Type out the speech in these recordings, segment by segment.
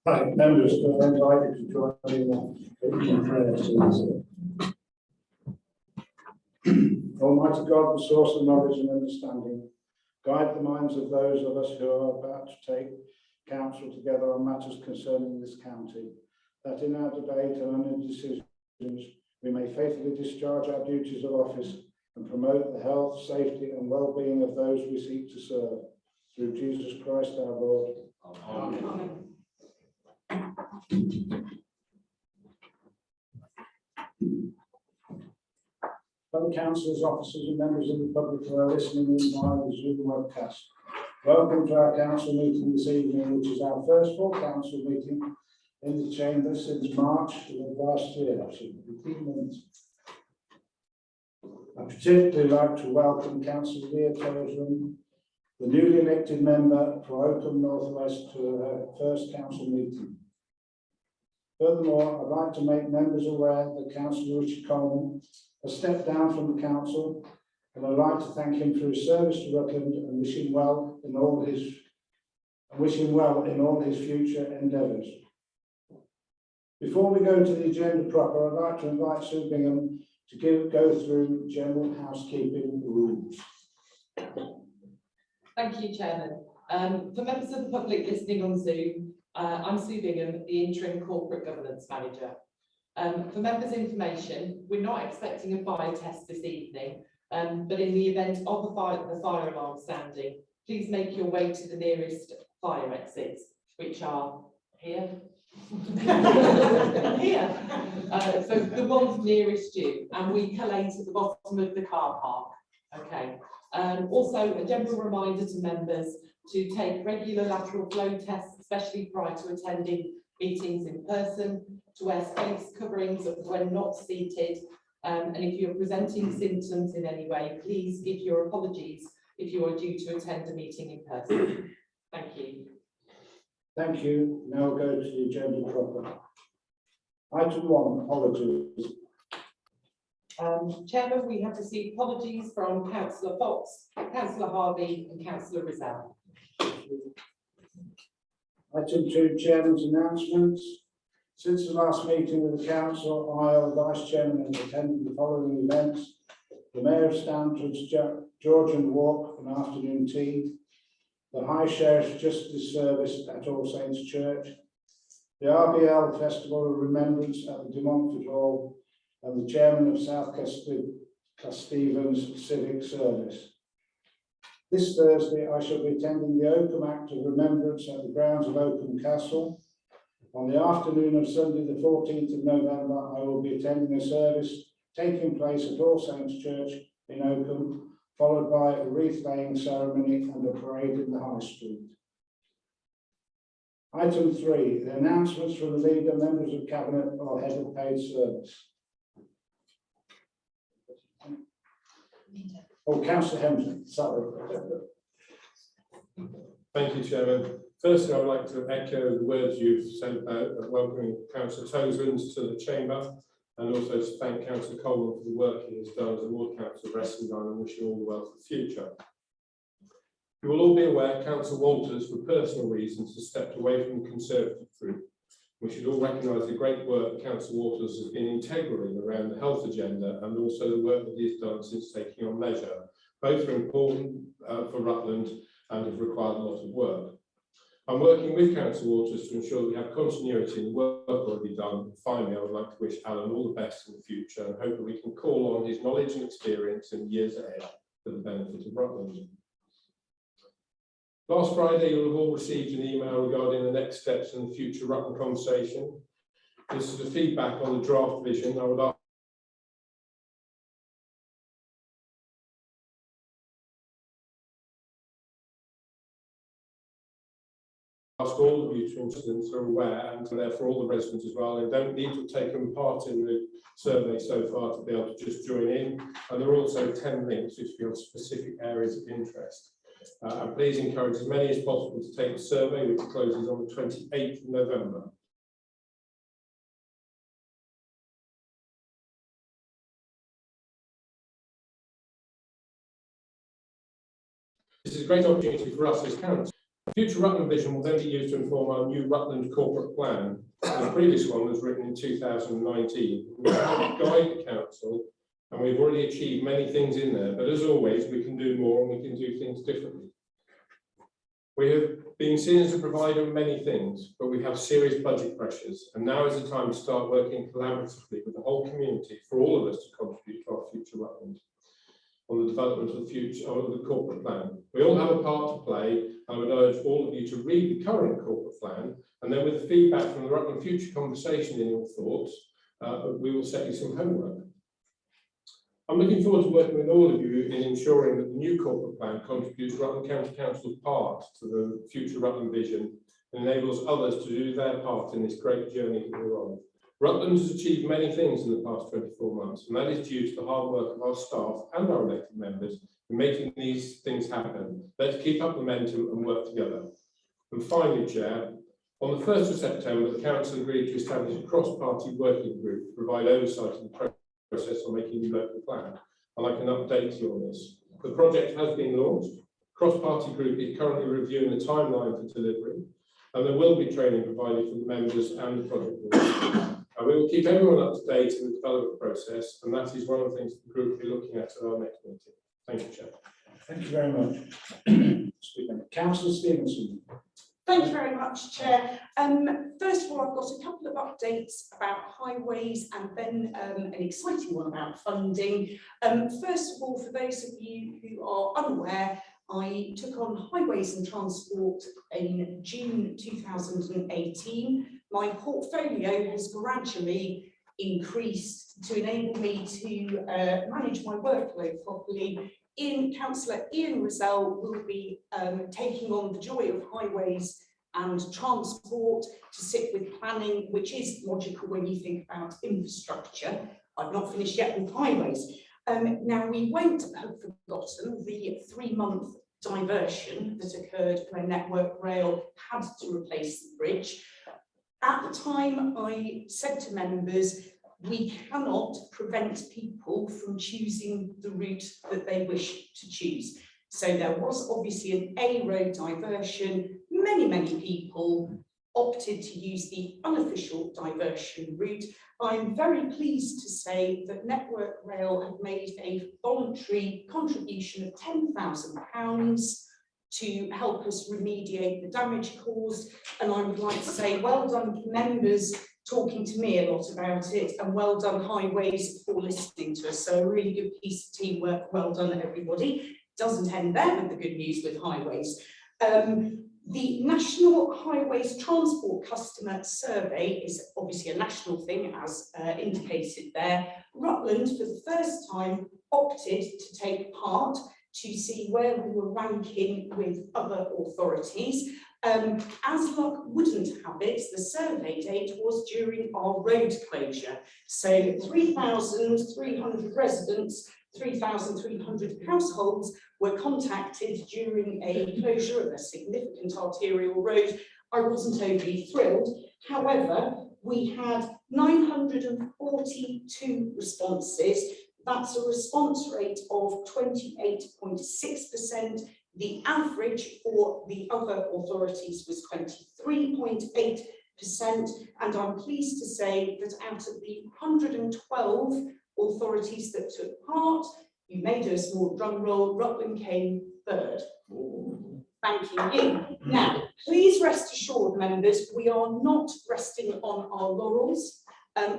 Right, members are invited to join me in prayer, please. Almighty God, the source of knowledge and understanding, guide the minds of those of us who are about to take counsel together on matters concerning this county, that in our debate and in decisions we may faithfully discharge our duties of office and promote the health, safety and well-being of those we seek to serve. Through Jesus Christ our Lord. Amen. Amen. Fellow councillors, officers and members of the public who are listening in via the Zoom webcast, welcome to our council meeting this evening, which is our first full council meeting in the chamber since March of last year, actually 18 months. I'd particularly like to welcome Councillor Leah Toseland, the newly elected member for Oakham North West, to her first council meeting. Furthermore, I'd like to make members aware that Councillor Richard Coleman has stepped down from the council, and I'd like to thank him for his service to Rutland and wish him well in all his future endeavours. Before we go to the agenda proper, I'd like to invite Sue Bingham to go through general housekeeping rules. Thank you, Chairman. For members of the public listening on Zoom, I'm Sue Bingham, the Interim Corporate Governance Manager. For members' information, we're not expecting a fire test this evening, but in the event of the fire alarm sounding, please make your way to the nearest fire exits, which are here. Here. So the ones nearest you, and we collate at the bottom of the car park. Okay. Also, a general reminder to members to take regular lateral flow tests, especially prior to attending meetings in person, to wear face coverings when not seated, and if you're presenting symptoms in any way, please give your apologies if you are due to attend a meeting in person. Thank you. Thank you. Now we'll go to the agenda proper. Item 1, apologies. Chairman, we have received apologies from Councillor Fox, Councillor Harvey and Councillor Rizal. Item 2, Chairman's announcements. Since the last meeting with the Council, I, the Vice Chairman, have attended the following events: the Mayor of Stanford's Georgian Walk and afternoon tea, the High Sheriff's Justice Service at All Saints Church, the RBL Festival of Remembrance at the De Montfort Hall, and the Chairman of South Castevens Civic Service. This Thursday, I shall be attending the Oakham Act of Remembrance at the grounds of Oakham Castle. On the afternoon of Sunday, the 14th of November, I will be attending a service taking place at All Saints Church in Oakham, followed by a wreath-laying ceremony and a parade in the High Street. Item 3, the announcements from the Leader, members of Cabinet or head of paid service. Oh, Councillor Hemsley, sorry. Thank you, Chairman. Firstly, I would like to echo the words you've said about welcoming Councillor Toseland to the Chamber, and also to thank Councillor Coleman for the work he has done as a Ward Councillor of Wrestling, and wish you all the well for the future. You will all be aware Councillor Walters, for personal reasons, has stepped away from the Conservative group. We should all recognise the great work Councillor Walters has been integral in around the health agenda, and also the work that he has done since taking on Leisure. Both are important for Rutland and have required a lot of work. I'm working with Councillor Walters to ensure that we have continuity in the work already done. Finally, I would like to wish Alan all the best in the future and hope that we can call on his knowledge and experience in the years ahead for the benefit of Rutland. Last Friday, you'll have all received an email regarding the next steps in the future Rutland conversation. This is a feedback on the draft vision. I would ask all of you to incidents are aware, and therefore all the residents as well, they don't need to have taken part in the survey so far to be able to just join in. And there are also 10 links if you have specific areas of interest. And please encourage as many as possible to take the survey, which closes on the 28th of November. This is a great opportunity for us as council Future Rutland vision will then be used to inform our new Rutland corporate plan. The previous one was written in 2019. We have to guide the council, and we've already achieved many things in there, but as always, we can do more and we can do things differently. We have been seen as a provider of many things, but we have serious budget pressures, and now is the time to start working collaboratively with the whole community for all of us to contribute to our future Rutland on the development of the future of the corporate plan. We all have a part to play. I would urge all of you to read the current corporate plan, and then with the feedback from the Rutland Future conversation in your thoughts, we will set you some homework. I'm looking forward to working with all of you in ensuring that the new corporate plan contributes Rutland County Council's part to the future Rutland vision and enables others to do their part in this great journey that we're on. Rutland has achieved many things in the past 24 months, and that is due to the hard work of our staff and our elected members in making these things happen. Let's keep up momentum and work together. And finally, Chair, on the 1st of September, the Council agreed to establish a cross-party working group to provide oversight of the process on making the local plan, and I can update you on this. The project has been launched. Cross-party group is currently reviewing the timeline for delivery, and there will be training provided for the members and the project group. And we will keep everyone up to date in the development process, and that is one of the things the group will be looking at our next meeting. Thank you, Chair. Thank you very much. Councillor Stevenson. Thank you very much, Chair. First of all, I've got a couple of updates about highways and then an exciting one about funding. First of all, for those of you who are unaware, I took on Highways and Transport in June 2018. My portfolio has gradually increased to enable me to manage my workload properly. Councillor Ian Rozelle will be taking on the joy of highways and transport to sit with planning, which is logical when you think about infrastructure. I've not finished yet with highways. Now, we won't have forgotten the 3-month diversion that occurred when Network Rail had to replace the bridge. At the time, I said to members, we cannot prevent people from choosing the route that they wish to choose. So there was obviously an A road diversion. Many people opted to use the unofficial diversion route. I'm very pleased to say that Network Rail have made a voluntary contribution of £10,000 to help us remediate the damage caused. And I would like to say well done to members talking to me a lot about it, and well done Highways for listening to us. So a really good piece of teamwork. Well done, everybody. Doesn't end there with the good news with Highways. The National Highways Transport Customer Survey is obviously a national thing, as indicated there. Rutland, for the first time, opted to take part to see where we were ranking with other authorities. As luck wouldn't have it, the survey date was during our road closure. So 3,300 residents, 3,300 households were contacted during a closure of a significant arterial road. I wasn't overly thrilled. However, we had 942 responses. That's a response rate of 28.6%. The average for the other authorities was 23.8%, and I'm pleased to say that out of the 112 authorities that took part, you may do a small drum roll, Rutland came third. Thanking you. Now, please rest assured, members, we are not resting on our laurels.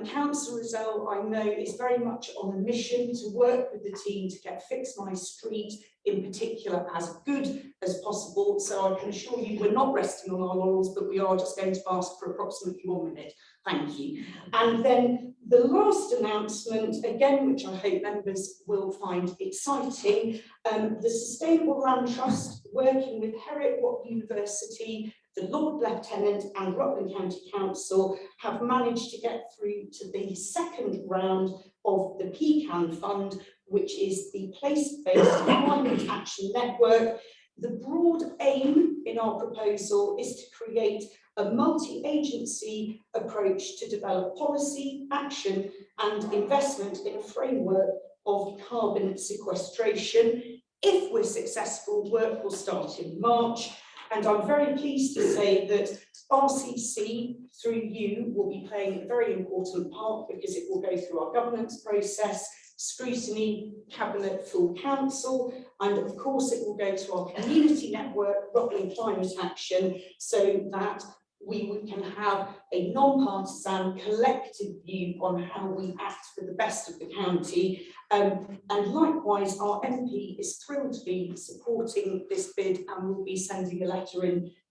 Councillor Rozelle, I know, is very much on a mission to work with the team to get Fix My Street in particular as good as possible. So I can assure you we're not resting on our laurels, but we are just going to ask for approximately 1 minute. Thank you. And then the last announcement, again, which I hope members will find exciting, the Sustainable Land Trust, working with Heriot-Watt University, the Lord Lieutenant and Rutland County Council have managed to get through to the second round of the PCAN Fund, which is the Place-Based Climate Action Network. The broad aim in our proposal is to create a multi-agency approach to develop policy, action and investment in a framework of carbon sequestration. If we're successful, work will start in March. And I'm very pleased to say that RCC, through you, will be playing a very important part because it will go through our governance process, scrutiny, cabinet, full council, and of course it will go to our community network, Rutland Climate Action, so that we can have a non-partisan collective view on how we act for the best of the county. And likewise, our MP is thrilled to be supporting this bid and will be sending a letter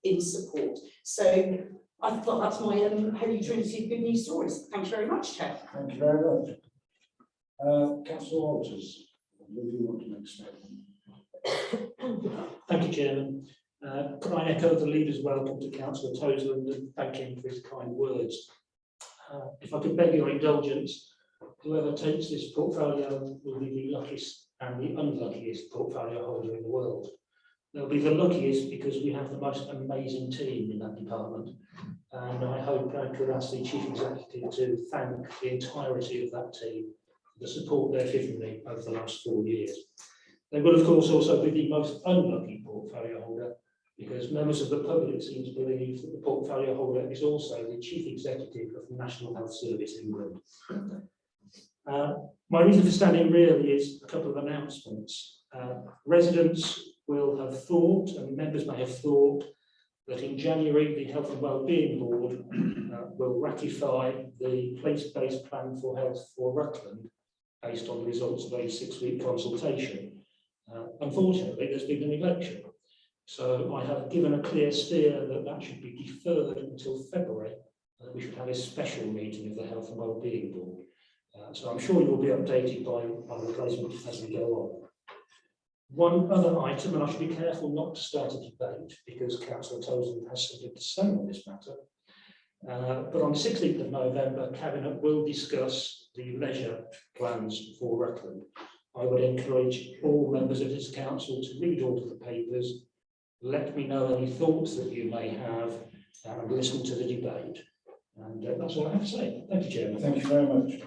in support. So I thought that's my Holy Trinity of good news stories. Thank you very much, Chair. Thank you very much. Councillor Walters, do you want to make a statement? Thank you, Chairman. Could I echo the leader's welcome to Councillor Toseland and thank him for his kind words. If I could beg your indulgence, whoever takes this portfolio will be the luckiest and the unluckiest portfolio holder in the world. They'll be the luckiest because we have the most amazing team in that department, and I hope I could ask the Chief Executive to thank the entirety of that team for the support they've given me over the last 4 years. They will, of course, also be the most unlucky portfolio holder because members of the public seem to believe that the portfolio holder is also the Chief Executive of the National Health Service England. My reason for standing really is a couple of announcements. Residents will have thought, and members may have thought, that in January the Health and Wellbeing Board will ratify the place-based plan for health for Rutland based on the results of a 6-week consultation. Unfortunately, there's been an election. So I have given a clear steer that that should be deferred until February. We should have a special meeting of the Health and Wellbeing Board. So I'm sure you will be updated by the replacement as we go on. One other item, and I should be careful not to start a debate because Councillor Toseland has something to say on this matter. But on the 16th of November, Cabinet will discuss the leisure plans for Rutland. I would encourage all members of this council to read all of the papers, let me know any thoughts that you may have, and listen to the debate. And that's all I have to say. Thank you, Chairman. Thank you very much.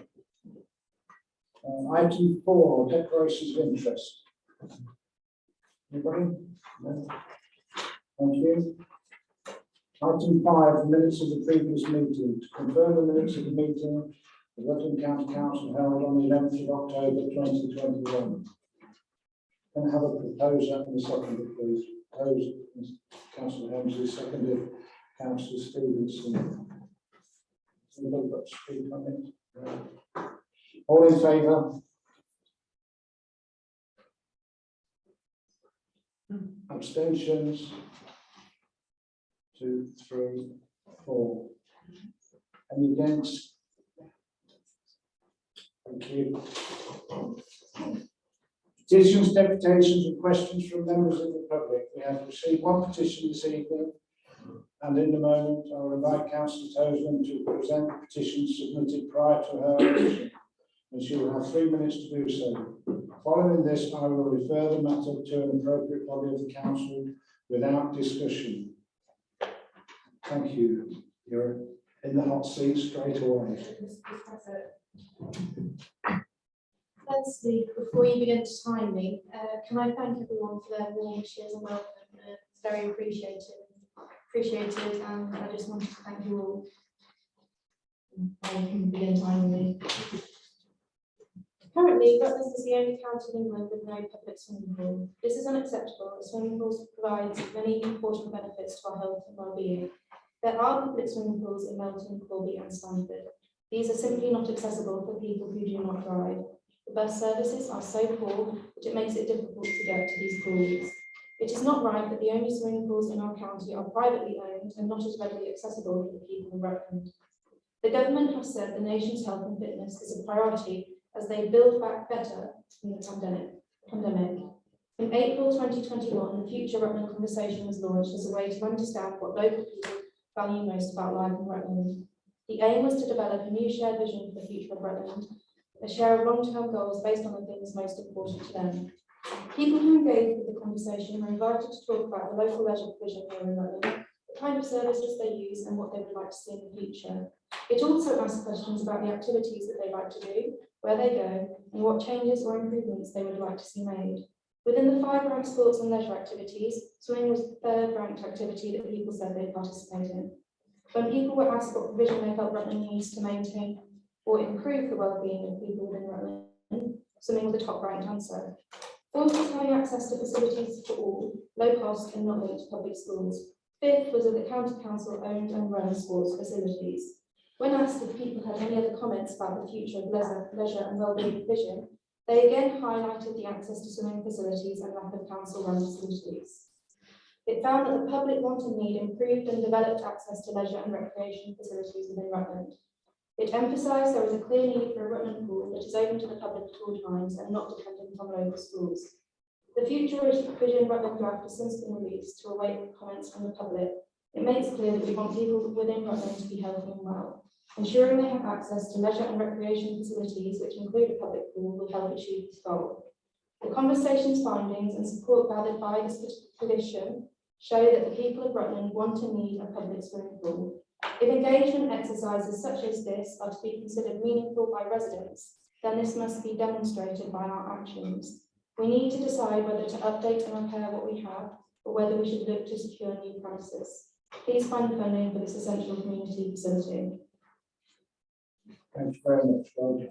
Item 4, declarations of interest. Anybody? No? Thank you. Item 5, minutes of the previous meeting. To confirm the minutes of the meeting, the Rutland County Council held on the 11th of October 2021. Can I have a proposer and a seconder, please? Proposed Councillor Hemsley, seconded Councillor Stevenson. Anybody got to speak on it? No. All in favour? Abstentions? 2, 3, 4. Any against? Thank you. Petitions, deputations and questions from members of the public. We have received one petition this evening, and in a moment I will invite Councillor Toseland to present the petition submitted prior to her election, and she will have 3 minutes to do so. Following this, I will refer the matter to an appropriate body of the council without discussion. Thank you. You're in the hot seat straight away. Firstly, before you begin to time me, can I thank everyone for their warm wishes and welcome? It's very appreciated, and I just wanted to thank you all. I can begin timing me. Currently, Rutland is the only county in England with no public swimming pool. This is unacceptable, as swimming pools provide many important benefits to our health and well-being. There are public swimming pools in Melton, Corby and Stanford. These are simply not accessible for people who do not drive. The bus services are so poor that it makes it difficult to get to these pools. It is not right that the only swimming pools in our county are privately owned and not as readily accessible for the people of Rutland. The government has said the nation's health and fitness is a priority as they build back better from the pandemic. In April 2021, the Future Rutland Conversation was launched as a way to understand what local people value most about life in Rutland. The aim was to develop a new shared vision for the future of Rutland, a share of long-term goals based on the things most important to them. People who engage with the conversation were invited to talk about the local leisure provision here in Rutland, the kind of services they use and what they would like to see in the future. It also asked questions about the activities that they like to do, where they go, and what changes or improvements they would like to see made. Within the 5 ranked sports and leisure activities, Swimming was the third ranked activity that people said they'd participate in. When people were asked what provision they felt Rutland needs to maintain or improve the well-being of people within Rutland, swimming was the top ranked answer. Fourth was having access to facilities for all, low cost and not linked to public schools. Fifth was that the county council owned and ran sports facilities. When asked if people had any other comments about the future of leisure and wellbeing provision, they again highlighted the access to swimming facilities and lack of council-run facilities. It found that the public want and need improved and developed access to leisure and recreation facilities within Rutland. It emphasised there is a clear need for a Rutland pool that is open to the public at all times and not dependent on local schools. The future vision Rutland draft has since been released to await comments from the public. It makes clear that we want people within Rutland to be healthy and well. Ensuring they have access to leisure and recreation facilities, which include a public pool, will help achieve this goal. The conversation's findings and support gathered by this petition show that the people of Rutland want and need a public swimming pool. If engagement exercises such as this are to be considered meaningful by residents, then this must be demonstrated by our actions. We need to decide whether to update and repair what we have, or whether we should look to secure new premises. Please find the funding for this essential community facility. Thanks very much, Rod.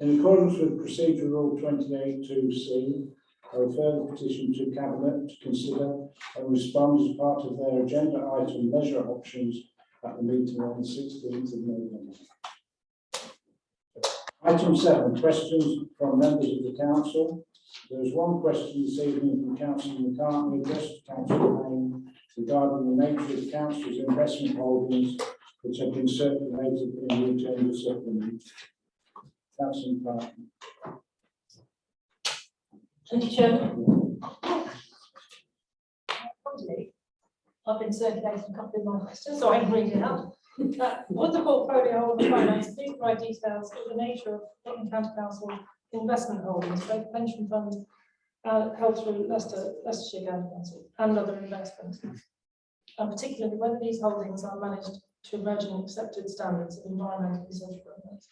In accordance with Procedure Rule 28(2)(c), I refer the petition to Cabinet to consider and respond as part of their agenda item leisure options at the meeting on the 16th of November. Item 7, questions from members of the council. There is one question this evening from Councillor McCartney addressed to Councillor Payne regarding the nature of the council's investment holdings, which have been circulated in the agenda supplement. Councillor McCartney. Thank you, Chairman. I've been circulating a couple of my questions, so I can read it out. What the portfolio of finance, please provide details of the nature of Rutland County Council investment holdings, both pension funds held through Leicestershire County Council and other investments, and particularly whether these holdings are managed to emerging accepted standards of environmental and social governance.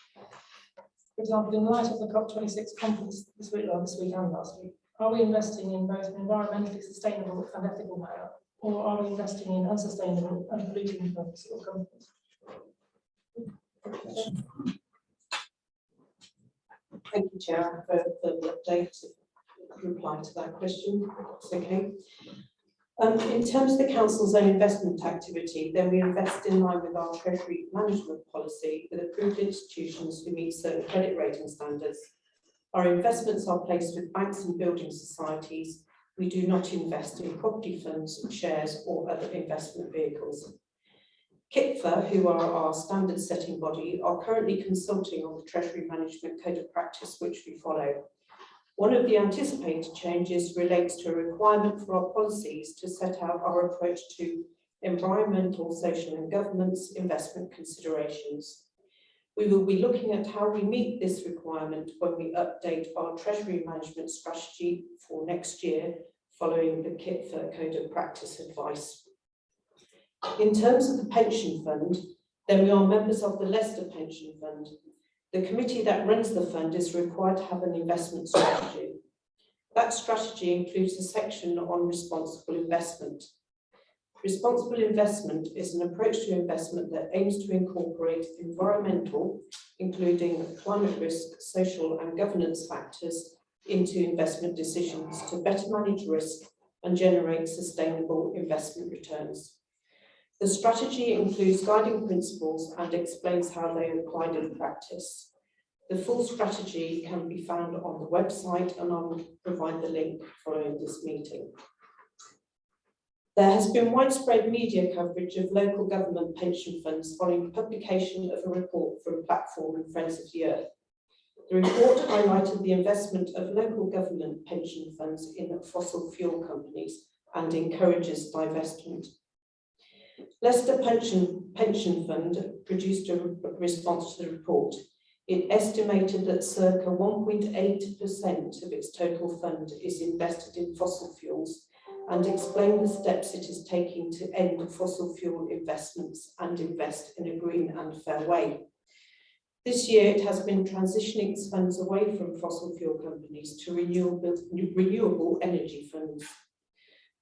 For example, in light of the COP26 conference this week and last week, are we investing in both an environmentally sustainable and ethical manner, or are we investing in unsustainable and polluting firms or companies? Thank you, Chair, for the update. Reply to that question. It's okay. In terms of the Council's own investment activity, then we invest in line with our Treasury management policy with approved institutions who meet certain credit rating standards. Our investments are placed with banks and building societies. We do not invest in property funds, shares or other investment vehicles. KIPFA, who are our standard setting body, are currently consulting on the Treasury Management Code of Practice, which we follow. One of the anticipated changes relates to a requirement for our policies to set out our approach to environmental, social and governance investment considerations. We will be looking at how we meet this requirement when we update our Treasury management strategy for next year, following the KIPFA Code of Practice advice. In terms of the pension fund, then we are members of the Leicester Pension Fund. The committee that runs the fund is required to have an investment strategy. That strategy includes a section on responsible investment. Responsible investment is an approach to investment that aims to incorporate environmental, including climate risk, social and governance factors, into investment decisions to better manage risk and generate sustainable investment returns. The strategy includes guiding principles and explains how they are applied in practice. The full strategy can be found on the website, and I will provide the link following this meeting. There has been widespread media coverage of local government pension funds following publication of a report from Platform and Friends of the Earth. The report highlighted the investment of local government pension funds in fossil fuel companies and encourages divestment. Leicester Pension Fund produced a response to the report. It estimated that circa 1.8% of its total fund is invested in fossil fuels and explained the steps it is taking to end fossil fuel investments and invest in a green and fair way. This year, it has been transitioning its funds away from fossil fuel companies to renewable energy funds.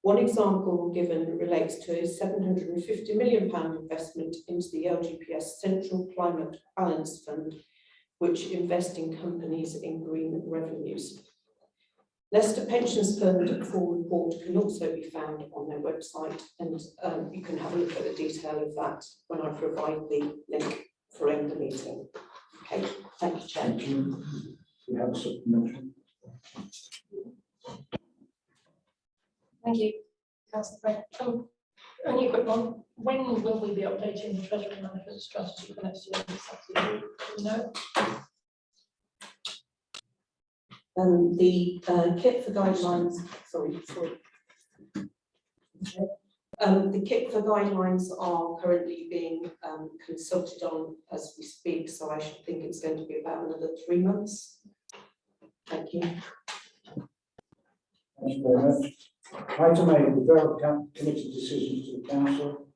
One example given relates to a £750 million investment into the LGPS Central Climate Balance Fund, which invests in companies in green revenues. Leicester Pensions Fund full report can also be found on their website, and you can have a look at the detail of that when I provide the link for end the meeting. Okay, thank you, Chair. Thank you. We have a supplementary. Thank you, Councillor Frank. Only a quick one. When will we be updating the Treasury Manager's strategy for next year? Do you know? The kit for guidelines, the kit for guidelines are currently being consulted on as we speak, so I should think it's going to be about another 3 months. Thank you. Thank you very much. Item 8, referral of committee decisions to the council.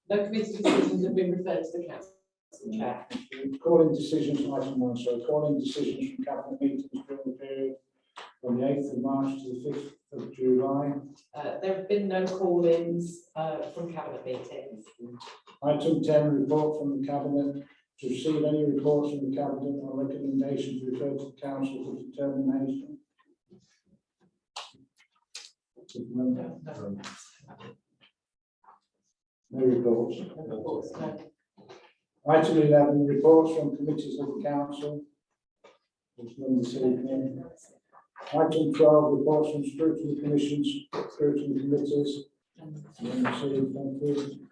No committee decisions have been referred to the council, Chair. Calling decisions, item 1, so calling decisions from cabinet meetings during the period from the 8th of March to the 5th of July. There have been no call-ins from cabinet meetings. Item 10, report from the cabinet. To receive any reports from the cabinet or recommendations referred to the council for determination. No reports. No reports, no. Item 11, reports from committees of the council. There's none this evening. Item 12, reports from scrutiny commissions, scrutiny committees. None received, thank you.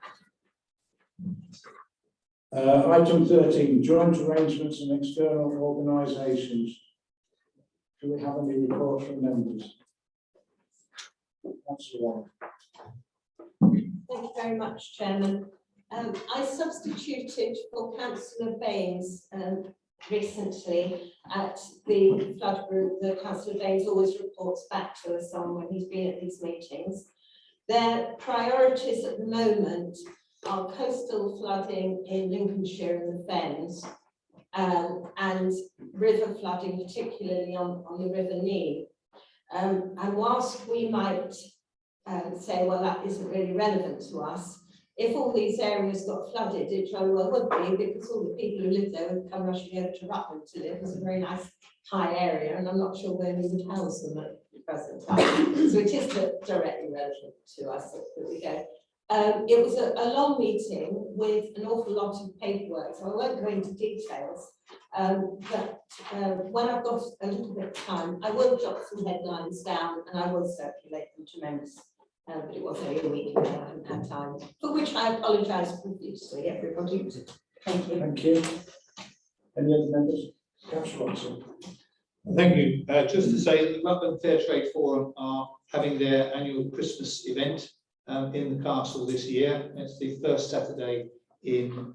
Item 13, joint arrangements and external organisations. Do we have any reports from members? That's the one. Thank you very much, Chairman. I substituted for Councillor Baines recently at the flood group. The Councillor Baines always reports back to us on when he's been at these meetings. Their priorities at the moment are coastal flooding in Lincolnshire and the Fens, and river flooding, particularly on the River Nene. And whilst we might say, well, that isn't really relevant to us, if all these areas got flooded, it very well would be, because all the people who live there would come rushing over to Rutland to live. It's a very nice high area, and I'm not sure where we would house them at the present time. So it is directly relevant to us that we go. It was a long meeting with an awful lot of paperwork, so I won't go into details, but when I've got a little bit of time, I will jot some headlines down and I will circulate them to members, but it was only a week ago, I hadn't had time, for which I apologise profusely, everybody. Thank you. Thank you. Any other members? Councillor Watson. Thank you. Just to say that the Rutland Fair Trade Forum are having their annual Christmas event in the castle this year. It's the first Saturday in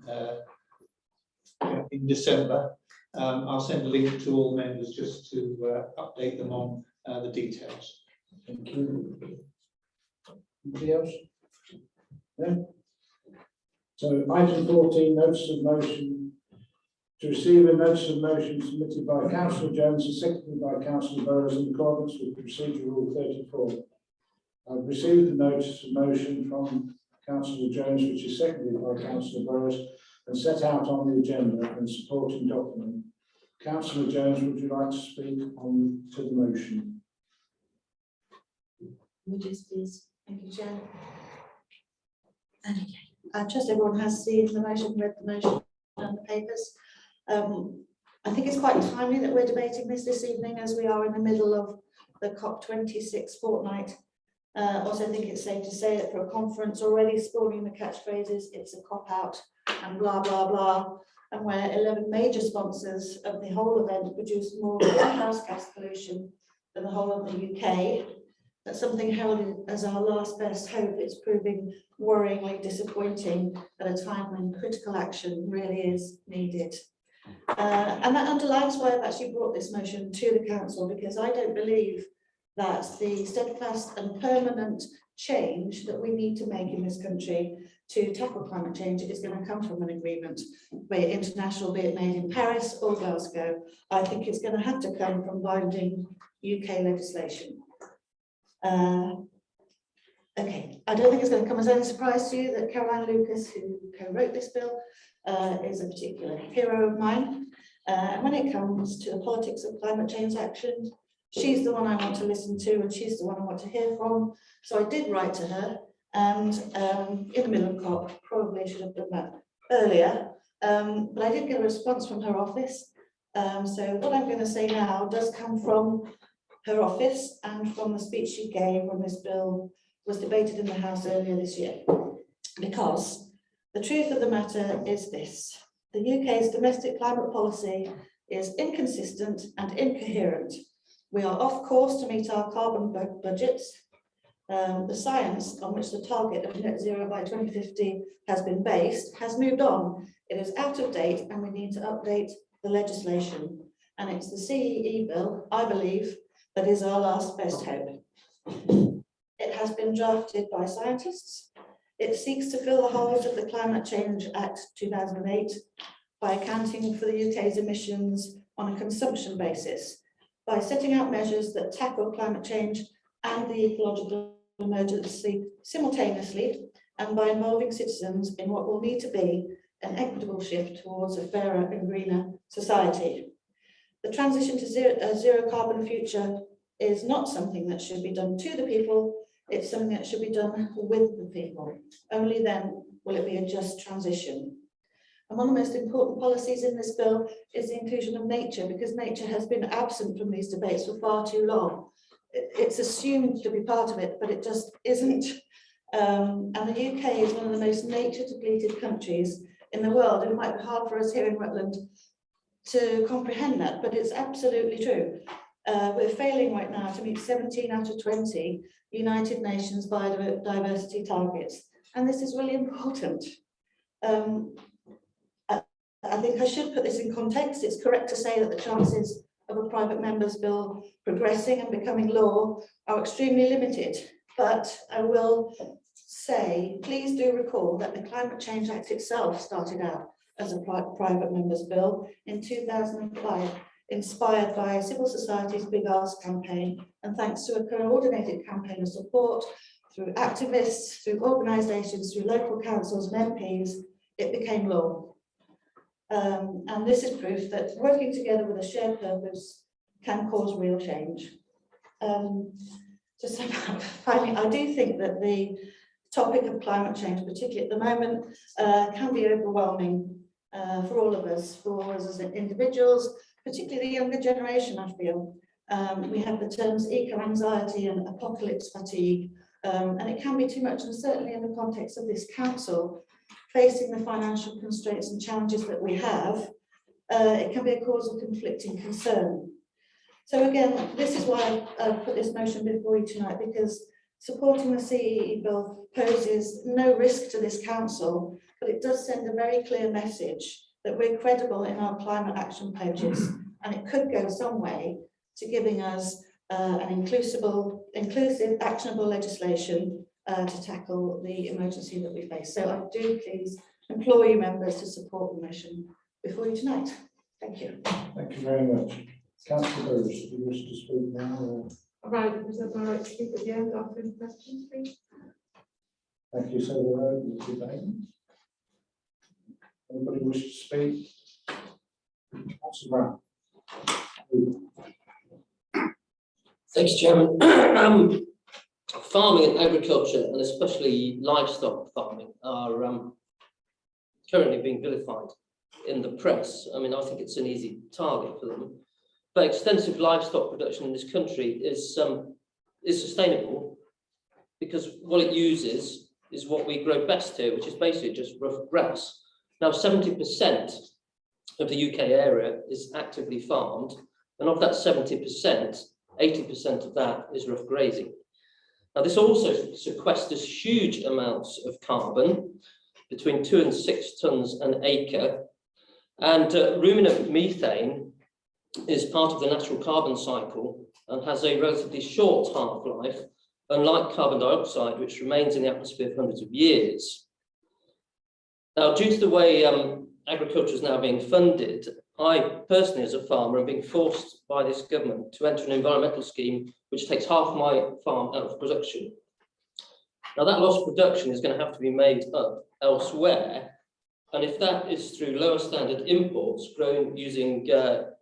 December. I'll send a link to all members just to update them on the details. Thank you. Anybody else? No? So item 14, notice of motion. To receive a notice of motion submitted by Councillor Jones and seconded by Councillor Burrows in accordance with Procedure Rule 34. I've received the notice of motion from Councillor Jones, which is seconded by Councillor Burrows and set out on the agenda and supporting document. Councillor Jones, would you like to speak on to the motion? Please. Thank you, Chair. Okay. I trust everyone has seen the motion, read the motion and the papers. I think it's quite timely that we're debating this evening, as we are in the middle of the COP26 fortnight. Also, I think it's safe to say that for a conference already spawning the catchphrases, it's a cop-out and blah, blah, blah, and where 11 major sponsors of the whole event produce more greenhouse gas pollution than the whole of the UK. That's something held as our last best hope. It's proving worryingly disappointing at a time when critical action really is needed. And that underlines why I've actually brought this motion to the council, because I don't believe that the steadfast and permanent change that we need to make in this country to tackle climate change is going to come from an agreement, be it international, be it made in Paris or Glasgow. I think it's going to have to come from binding UK legislation. Okay, I don't think it's going to come as any surprise to you that Caroline Lucas, who co-wrote this bill, is a particular hero of mine. And when it comes to the politics of climate change action, she's the one I want to listen to, and she's the one I want to hear from. So I did write to her, and in the middle of COP, probably should have done that earlier, but I did get a response from her office. So what I'm going to say now does come from her office and from the speech she gave when this bill was debated in the House earlier this year. Because the truth of the matter is this: the UK's domestic climate policy is inconsistent and incoherent. We are off course to meet our carbon budgets. The science on which the target of net zero by 2050 has been based has moved on. It is out of date and we need to update the legislation. And it's the CEE bill, I believe, that is our last best hope. It has been drafted by scientists. It seeks to fill the holes of the Climate Change Act 2008 by accounting for the UK's emissions on a consumption basis, by setting out measures that tackle climate change and the ecological emergency simultaneously, and by involving citizens in what will need to be an equitable shift towards a fairer and greener society. The transition to a zero carbon future is not something that should be done to the people, it's something that should be done with the people. Only then will it be a just transition. And one of the most important policies in this bill is the inclusion of nature, because nature has been absent from these debates for far too long. It's assumed to be part of it, but it just isn't. And the UK is one of the most nature depleted countries in the world. And it might be hard for us here in Rutland to comprehend that, but it's absolutely true. We're failing right now to meet 17 out of 20 United Nations biodiversity targets. And this is really important. I think I should put this in context. It's correct to say that the chances of a private member's bill progressing and becoming law are extremely limited. But I will say, please do recall that the Climate Change Act itself started out as a private member's bill in 2005, inspired by civil society's Big Ask campaign, and thanks to a coordinated campaign of support through activists, through organisations, through local councils and MPs, it became law. And this is proof that working together with a shared purpose can cause real change. To sum up, finally, I do think that the topic of climate change, particularly at the moment, can be overwhelming for all of us, for us as individuals, particularly the younger generation, I feel. We have the terms eco-anxiety and apocalypse fatigue, and it can be too much, and certainly in the context of this council, facing the financial constraints and challenges that we have, it can be a cause of conflicting concern. So again, this is why I put this motion before you tonight, because supporting the CEE bill poses no risk to this council, but it does send a very clear message that we're credible in our climate action pledges, and it could go some way to giving us an inclusive, actionable legislation to tackle the emergency that we face. So I do please implore you members to support the motion before you tonight. Thank you. Thank you very much. Councillor Lewis, do you wish to speak now? Or? Right, is that all right to speak at the end after any questions, please? Thank you. So we'll open the debate. Anybody wish to speak? Councillor Brown. Thanks, Chairman. Farming and agriculture, and especially livestock farming, are currently being vilified in the press. I mean, I think it's an easy target for them. But extensive livestock production in this country is sustainable, because what it uses is what we grow best here, which is basically just rough grass. Now, 70% of the UK area is actively farmed, and of that 70%, 80% of that is rough grazing. Now, this also sequesters huge amounts of carbon, between 2 and 6 tonnes an acre, and ruminant methane is part of the natural carbon cycle and has a relatively short half-life, unlike carbon dioxide, which remains in the atmosphere for hundreds of years. Now, due to the way agriculture is now being funded, I personally, as a farmer, am being forced by this government to enter an environmental scheme which takes half my farm out of production. Now, that loss of production is going to have to be made up elsewhere, and if that is through lower standard imports grown using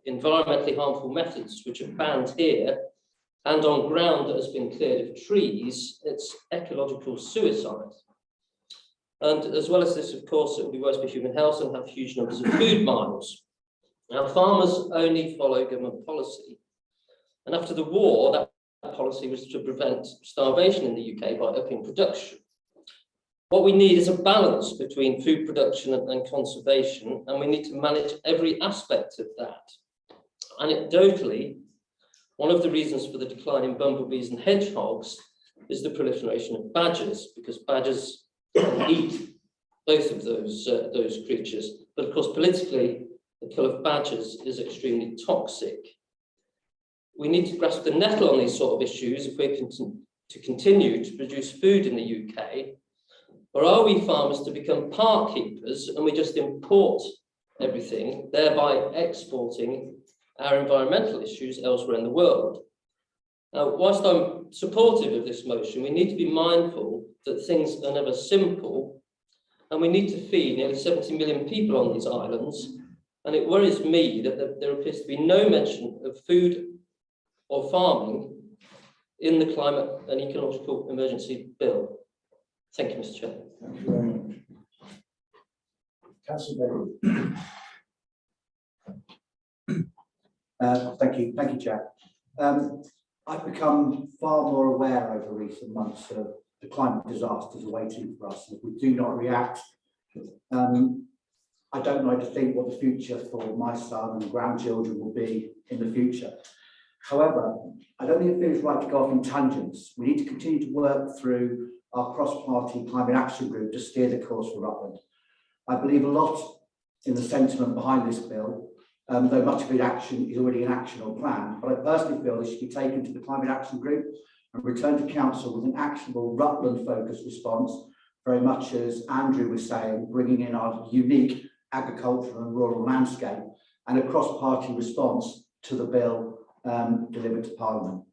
environmentally harmful methods which are banned here, and on ground that has been cleared of trees, it's ecological suicide. And as well as this, of course, it will be worse for human health and have huge numbers of food miles. Now, farmers only follow government policy. And after the war, that policy was to prevent starvation in the UK by upping production. What we need is a balance between food production and conservation, and we need to manage every aspect of that. Anecdotally, one of the reasons for the decline in bumblebees and hedgehogs is the proliferation of badgers, because badgers eat both of those creatures. But of course, politically, the kill of badgers is extremely toxic. We need to grasp the nettle on these sort of issues if we're to continue to produce food in the UK. Or are we farmers to become park keepers and we just import everything, thereby exporting our environmental issues elsewhere in the world? Now, whilst I'm supportive of this motion, we need to be mindful that things are never simple, and we need to feed nearly 70 million people on these islands. And it worries me that there appears to be no mention of food or farming in the Climate and Ecological Emergency Bill. Thank you, Mr. Chair. Thank you very much. Councillor Bailey. Thank you, Chair. I've become far more aware over recent months of the climate disasters awaiting for us. If we do not react, I don't know to think what the future for my son and grandchildren will be in the future. However, I don't think it feels right to go off in tangents. We need to continue to work through our cross-party climate action group to steer the course for Rutland. I believe a lot in the sentiment behind this bill, though much of it action is already an action or plan, but I personally feel this should be taken to the climate action group and returned to council with an actionable Rutland-focused response, very much as Andrew was saying, bringing in our unique agricultural and rural landscape and a cross-party response to the bill delivered to Parliament.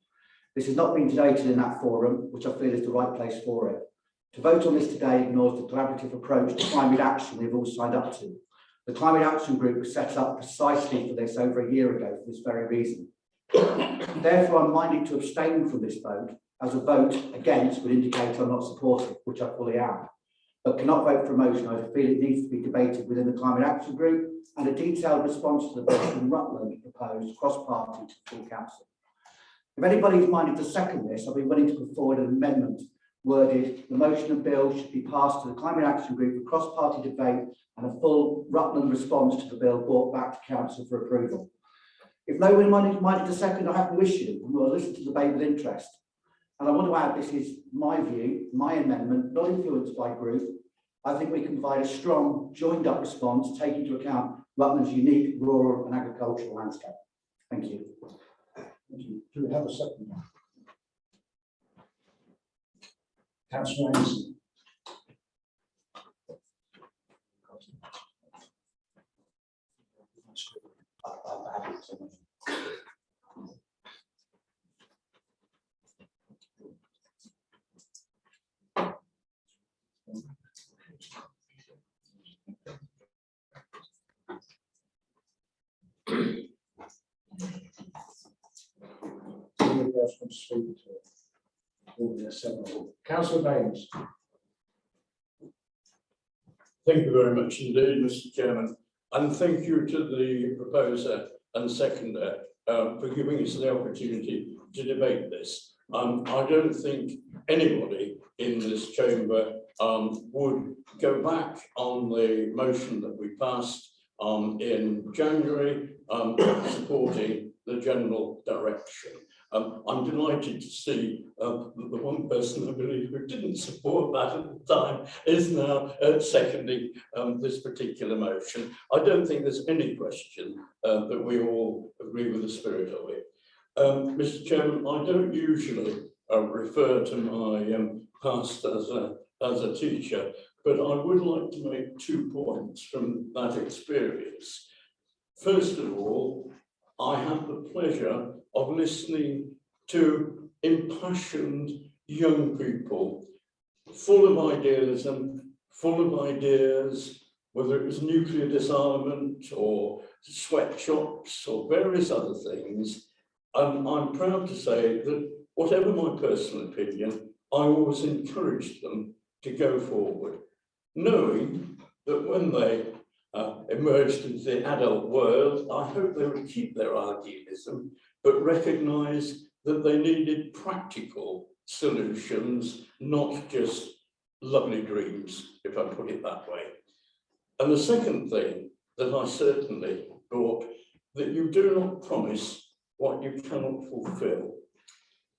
This has not been debated in that forum, which I feel is the right place for it. To vote on this today ignores the collaborative approach to climate action we've all signed up to. The Climate Action Group was set up precisely for this over a year ago for this very reason. Therefore, I'm minded to abstain from this vote, as a vote against would indicate I'm not supportive, which I fully am, but cannot vote for a motion. I feel it needs to be debated within the Climate Action Group and a detailed response to the bill from Rutland proposed cross-party to full council. If anybody is minded to second this, I'll be willing to put forward an amendment worded, the motion and bill should be passed to the Climate Action Group for cross-party debate and a full Rutland response to the bill brought back to council for approval. If no one minded to second, I have no issue and will listen to the debate with interest. And I want to add, this is my view, my amendment, not influenced by group. I think we can provide a strong, joined-up response, taking into account Rutland's unique rural and agricultural landscape. Thank you. Thank you. Do we have a second one? Councillor Anderson. Anybody else want to speak to it? Oh, yes, several. Councillor Baines. Thank you very much indeed, Mr. Chairman, and thank you to the proposer and seconder for giving us the opportunity to debate this. I don't think anybody in this chamber would go back on the motion that we passed in January supporting the general direction. I'm delighted to see that the one person I believe who didn't support that at the time is now seconding this particular motion. I don't think there's any question that we all agree with the spirit of it. Mr. Chairman, I don't usually refer to my past as a teacher, but I would like to make 2 points from that experience. First of all, I had the pleasure of listening to impassioned young people, full of idealism, full of ideas, whether it was nuclear disarmament or sweatshops or various other things. And I'm proud to say that whatever my personal opinion, I always encouraged them to go forward, knowing that when they emerged into the adult world, I hope they would keep their idealism, but recognise that they needed practical solutions, not just lovely dreams, if I put it that way. And the second thing that I certainly thought, that you do not promise what you cannot fulfil.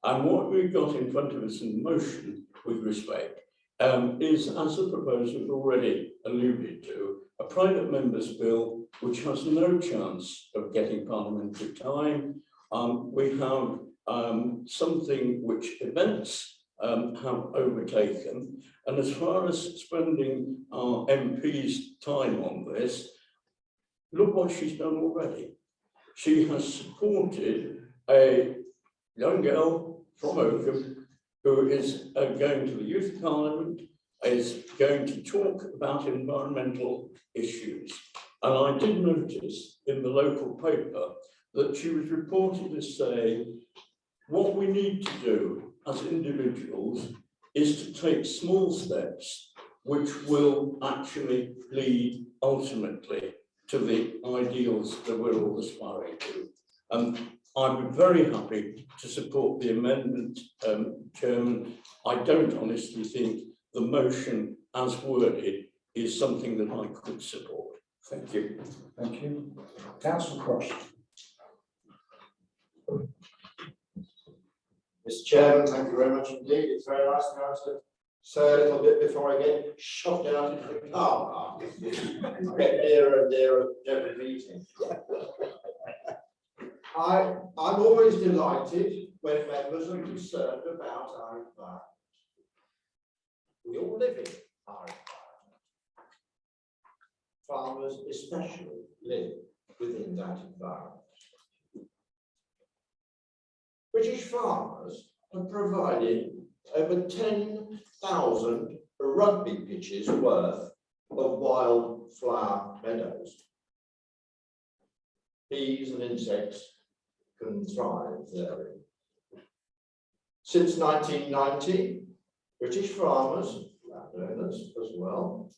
And what we've got in front of us in motion with respect is, as the proposer has already alluded to, a private member's bill which has no chance of getting parliamentary time. We have something which events have overtaken. And as far as spending our MP's time on this, look what she's done already. She has supported a young girl from Oakham who is going to the Youth Parliament, is going to talk about environmental issues. And I did notice in the local paper that she was reported as saying, what we need to do as individuals is to take small steps which will actually lead ultimately to the ideals that we're all aspiring to. And I'm very happy to support the amendment, Chairman. I don't honestly think the motion as worded is something that I could support. Thank you. Thank you. Councillor Cross. Mr. Chairman, thank you very much indeed. It's very nice to be able to say a little bit before I get shoved out into the car park. I get nearer and nearer every meeting. I'm always delighted when members are concerned about our environment. We all live in our environment. Farmers especially live within that environment. British farmers have provided over 10,000 rugby pitches worth of wildflower meadows. Bees and insects can thrive therein. Since 1990, British farmers, landowners as well,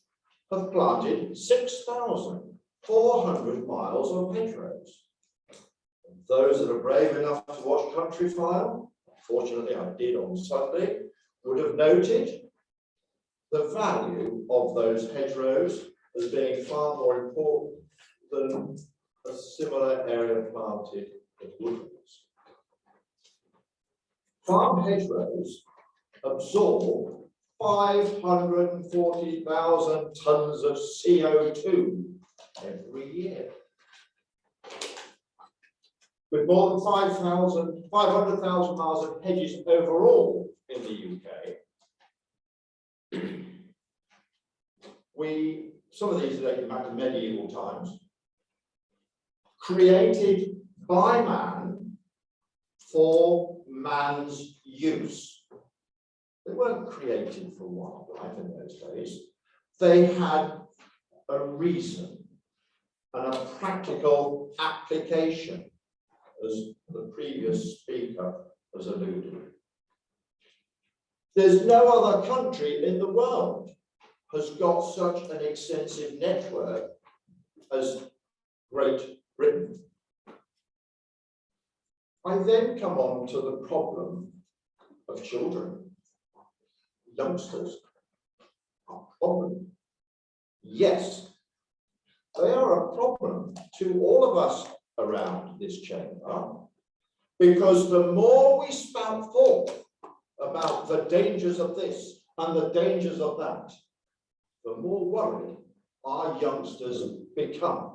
have planted 6,400 miles of hedgerows. Those that are brave enough to watch Countryfile, fortunately I did on Sunday, would have noted the value of those hedgerows as being far more important than a similar area planted in woodlands. Farm hedgerows absorb 540,000 tonnes of CO2 every year. With more than 500,000 miles of hedges overall in the UK, some of these date back to medieval times, created by man for man's use. They weren't created for wildlife in those days. They had a reason and a practical application, as the previous speaker has alluded. There's no other country in the world has got such an extensive network as Great Britain. I then come on to the problem of children. Youngsters are a problem. Yes, they are a problem to all of us around this chamber, because the more we spout forth about the dangers of this and the dangers of that, the more worried our youngsters become.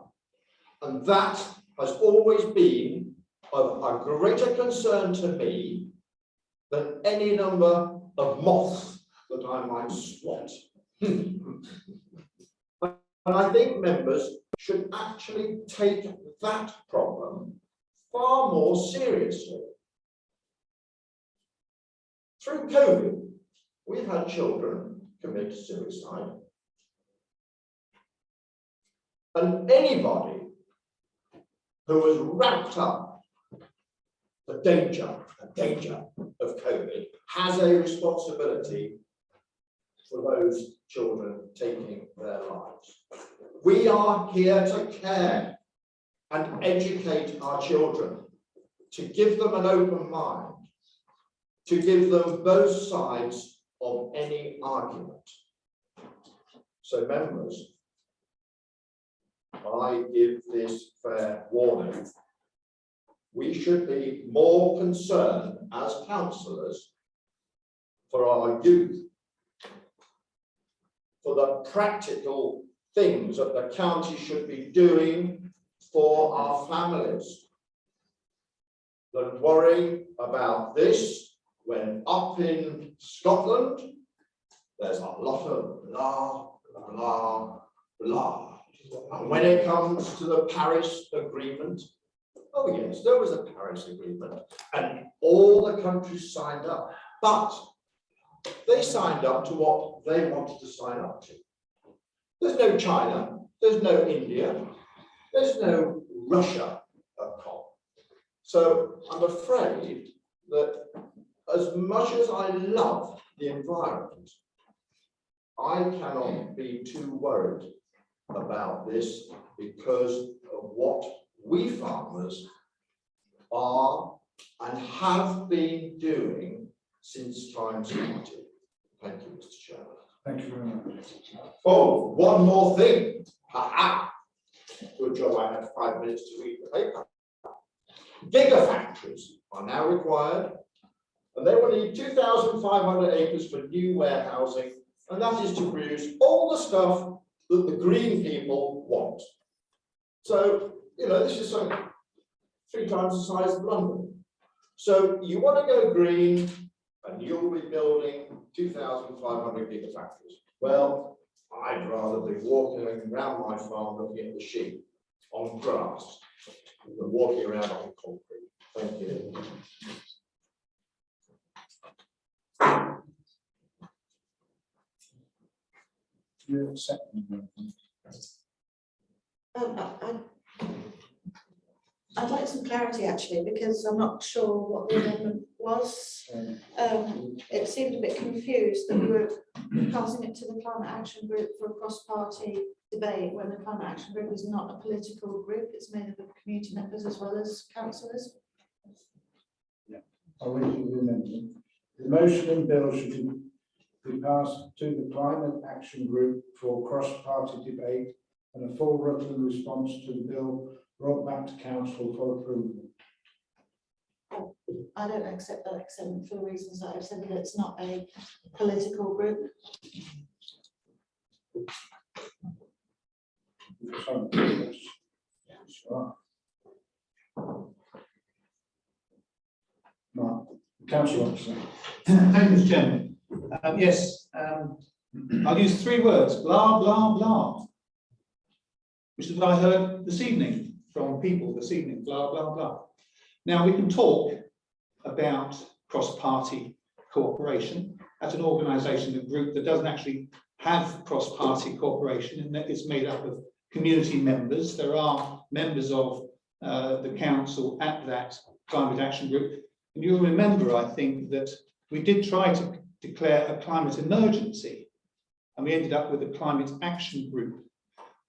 And that has always been of a greater concern to me than any number of moths that I might swat And I think members should actually take that problem far more seriously. Through COVID, we've had children commit suicide. And anybody who has ramped up the danger of COVID has a responsibility for those children taking their lives. We are here to care and educate our children, to give them an open mind, to give them both sides of any argument. So members, I give this fair warning. We should be more concerned as councillors for our youth, for the practical things that the county should be doing for our families, than worry about this when up in Scotland there's a lot of blah, blah, blah. And when it comes to the Paris Agreement, oh yes, there was a Paris Agreement and all the countries signed up, but they signed up to what they wanted to sign up to. There's no China, there's no India, there's no Russia at COP. So I'm afraid that as much as I love the environment, I cannot be too worried about this because of what we farmers are and have been doing since time started. Thank you, Mr. Chairman. Thank you very much. Oh, one more thing. Ha-ha. Good job I had 5 minutes to read the paper. Gigafactories are now required, and they will need 2,500 acres for new warehousing, and that is to produce all the stuff that the green people want. So, you know, this is something 3 times the size of London. So you want to go green, and you'll be building 2,500 gigafactories. Well, I'd rather be walking around my farm looking at the sheep on grass than walking around on concrete. Thank you. I'd like some clarity actually, because I'm not sure what the amendment was. It seemed a bit confused that we were passing it to the Climate Action Group for a cross-party debate when the Climate Action Group is not a political group. It's made up of community members as well as councillors. I'll read you the amendment. The motion and bill should be passed to the Climate Action Group for cross-party debate and a full Rutland response to the bill brought back to council for approval. I don't accept that except for the reasons that I've said, that it's not a political group. Sure. Mark, Councillor Officer. Thank you, Mr. Chairman. Yes, I'll use 3 words, blah, blah, blah, which is what I heard this evening from people this evening, blah, blah, blah. Now, we can talk about cross-party cooperation at an organisation, a group that doesn't actually have cross-party cooperation, and that it's made up of community members. There are members of the council at that climate action group. And you'll remember, I think, that we did try to declare a climate emergency, and we ended up with a climate action group,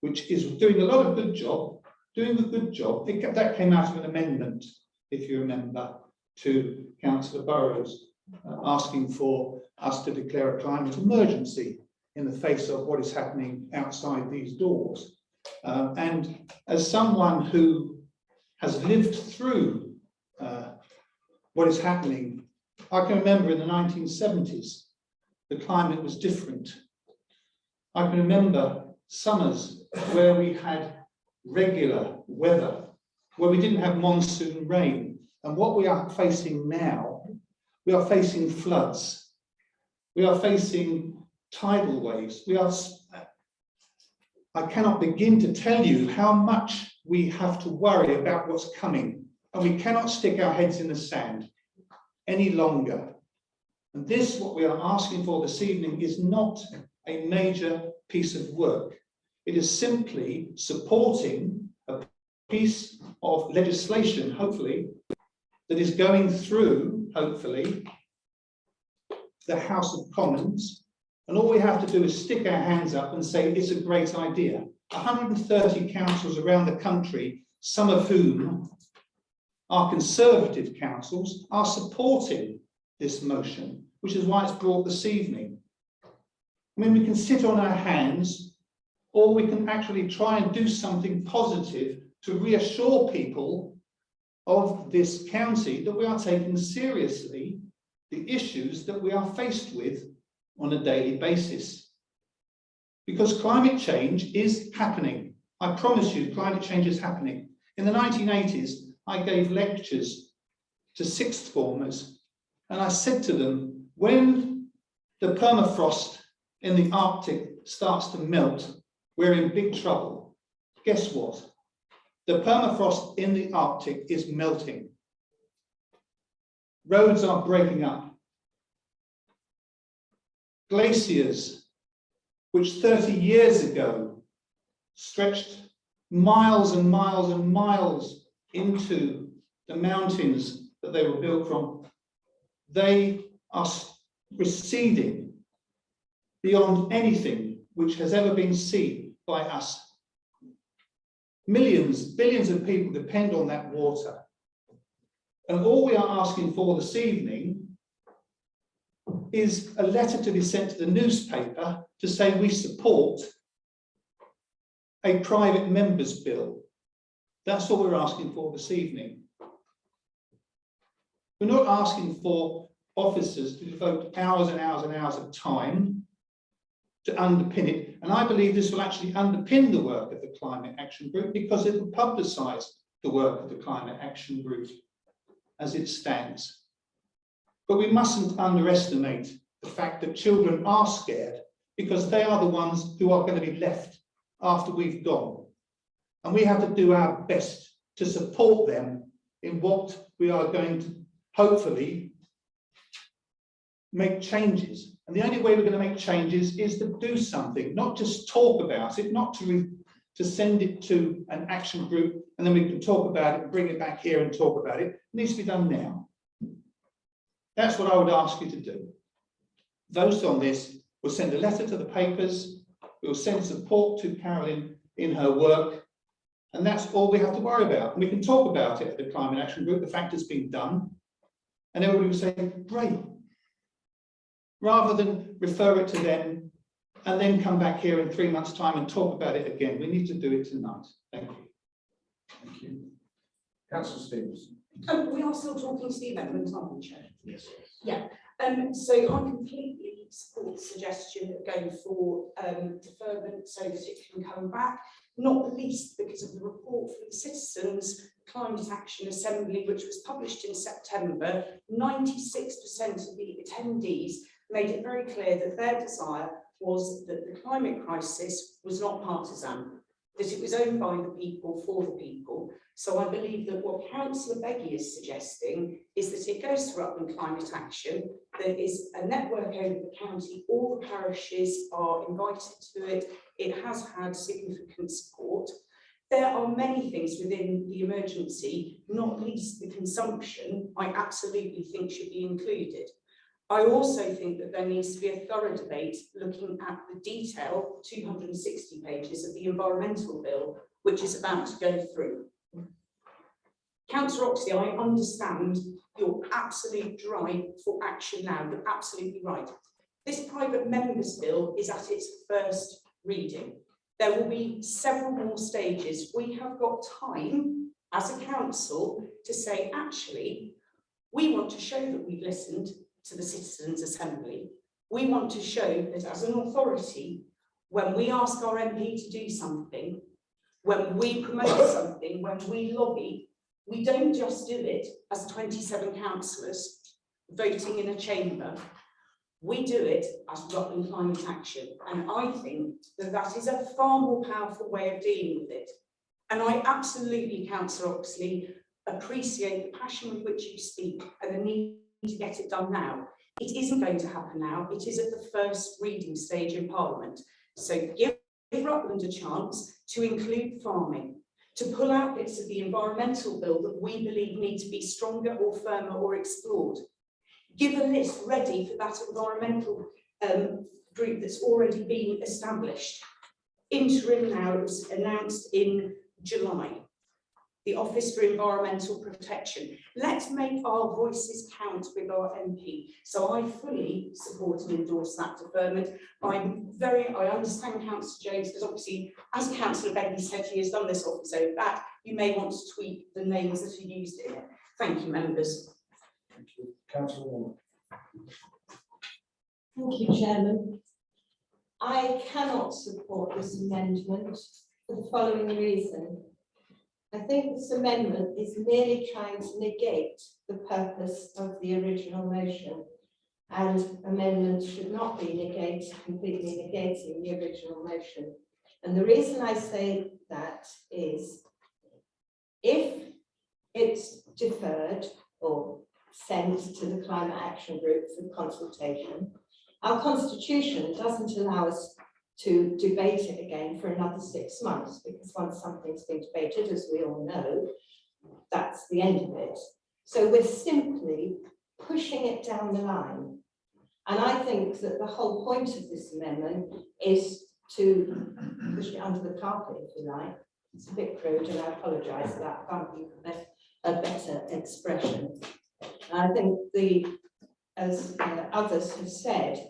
which is doing a lot of good job, That came out of an amendment, if you remember, to Councillor Burrows, asking for us to declare a climate emergency in the face of what is happening outside these doors. And as someone who has lived through what is happening, I can remember in the 1970s, the climate was different. I can remember summers where we had regular weather, where we didn't have monsoon rain. And what we are facing now, we are facing floods. We are facing tidal waves. I cannot begin to tell you how much we have to worry about what's coming, and we cannot stick our heads in the sand any longer. And this, what we are asking for this evening, is not a major piece of work. It is simply supporting a piece of legislation, hopefully, that is going through, hopefully, the House of Commons. And all we have to do is stick our hands up and say it's a great idea. 130 councils around the country, some of whom are Conservative councils, are supporting this motion, which is why it's brought this evening. I mean, we can sit on our hands, or we can actually try and do something positive to reassure people of this county that we are taking seriously the issues that we are faced with on a daily basis. Because climate change is happening. I promise you, climate change is happening. In the 1980s, I gave lectures to sixth formers, and I said to them, when the permafrost in the Arctic starts to melt, we're in big trouble. Guess what? The permafrost in the Arctic is melting. Roads are breaking up. Glaciers, which 30 years ago stretched miles and miles and miles into the mountains that they were built from, they are receding beyond anything which has ever been seen by us. Millions, billions of people depend on that water. And all we are asking for this evening is a letter to be sent to the newspaper to say we support a private member's bill. That's all we're asking for this evening. We're not asking for officers to devote hours and hours and hours of time to underpin it. And I believe this will actually underpin the work of the Climate Action Group, because it will publicise the work of the Climate Action Group as it stands. But we mustn't underestimate the fact that children are scared, because they are the ones who are going to be left after we've gone. And we have to do our best to support them in what we are going to hopefully make changes. And the only way we're going to make changes is to do something, not just talk about it, not to send it to an action group and then we can talk about it and bring it back here and talk about it. It needs to be done now. That's what I would ask you to do. Vote on this. We'll send a letter to the papers. We'll send support to Carolyn in her work. And that's all we have to worry about. And we can talk about it at the Climate Action Group, the fact it's been done. And everybody will say, great. Rather than refer it to them and then come back here in 3 months' time and talk about it again. We need to do it tonight. Thank you. Thank you. Councillor Stevens. We are still talking to the amendments, aren't we, Chair? Yes. Yeah. So I completely support the suggestion of going for deferment so that it can come back, not least because of the report from the Citizens Climate Action Assembly, which was published in September. 96% of the attendees made it very clear that their desire was that the climate crisis was not partisan, that it was owned by the people for the people. So I believe that what Councillor Beggy is suggesting is that it goes to Rutland Climate Action. There is a network over the county, all the parishes are invited to it. It has had significant support. There are many things within the emergency, not least the consumption, I absolutely think should be included. I also think that there needs to be a thorough debate looking at the detail, 260 pages of the environmental bill, which is about to go through. Councillor Oxley, I understand your absolute drive for action now. You're absolutely right. This private members bill is at its first reading. There will be several more stages. We have got time as a council to say, actually, we want to show that we've listened to the Citizens Assembly. We want to show that as an authority, when we ask our MP to do something, when we promote something, when we lobby, we don't just do it as 27 councillors voting in a chamber. We do it as Rutland Climate Action, and I think that that is a far more powerful way of dealing with it. And I absolutely, Councillor Oxley, appreciate the passion with which you speak and the need to get it done now. It isn't going to happen now. It is at the first reading stage in Parliament. So give Rutland a chance to include farming, to pull out bits of the environmental bill that we believe need to be stronger or firmer or explored. Give a list ready for that environmental group that's already been established. Interim now, it was announced in July. The Office for Environmental Protection. Let's make our voices count with our MP. So I fully support and endorse that deferment. I understand Councillor Jones, because obviously, as Councillor Begley said, he has done this office over that. You may want to tweak the names that are used in it. Thank you, members. Thank you. Councillor Warner. Thank you, Chairman. I cannot support this amendment for the following reason. I think this amendment is merely trying to negate the purpose of the original motion, and amendments should not be completely negating the original motion. And the reason I say that is, if it's deferred or sent to the Climate Action Group for consultation, our constitution doesn't allow us to debate it again for another 6 months, because once something's been debated, as we all know, that's the end of it. So we're simply pushing it down the line. And I think that the whole point of this amendment is to push it under the carpet, if you like. It's a bit crude, and I apologise for that. I can't think of a better expression. I think as others have said,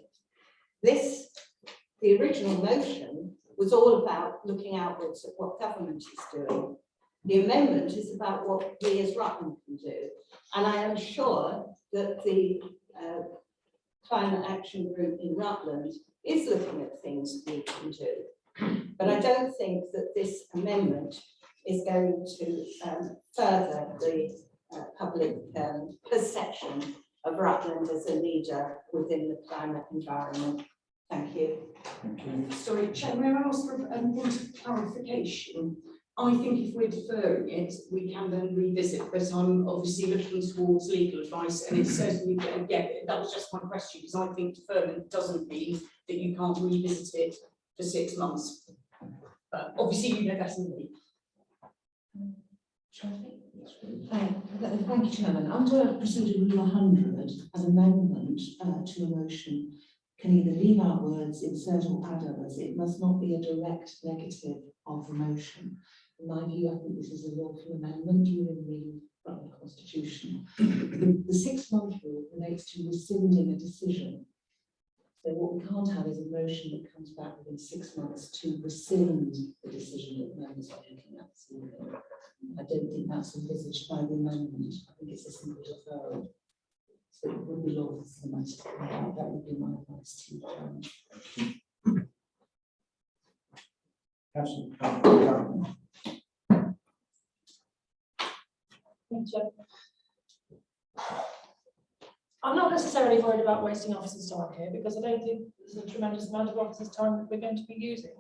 the original motion was all about looking outwards at what government is doing. The amendment is about what we as Rutland can do. And I am sure that the Climate Action Group in Rutland is looking at things we can do. But I don't think that this amendment is going to further the public perception of Rutland as a leader within the climate environment. Thank you. Thank you. Sorry, Chair, may I ask for a point of clarification? I think if we're deferring it, we can then revisit, but I'm obviously looking towards legal advice, and it's certainly, again, that was just my question, because I think deferment doesn't mean that you can't revisit it for 6 months. But obviously, you know better than me. Thank you, Chairman. Under Procedure Rule 100, an amendment to a motion can either leave out words, insert or add others. It must not be a direct negative of the motion. In my view, I think this is a lawful amendment within the Rutland Constitution. The 6-month rule relates to rescinding a decision. So what we can't have is a motion that comes back within 6 months to rescind the decision that members are looking at this evening. I don't think that's envisaged by the amendment. I think it's a simple deferral. So it would be lawful for them to come out. That would be my advice to you. Councillor. Thank you. I'm not necessarily worried about wasting officers' time here, because I don't think there's a tremendous amount of officers' time that we're going to be using.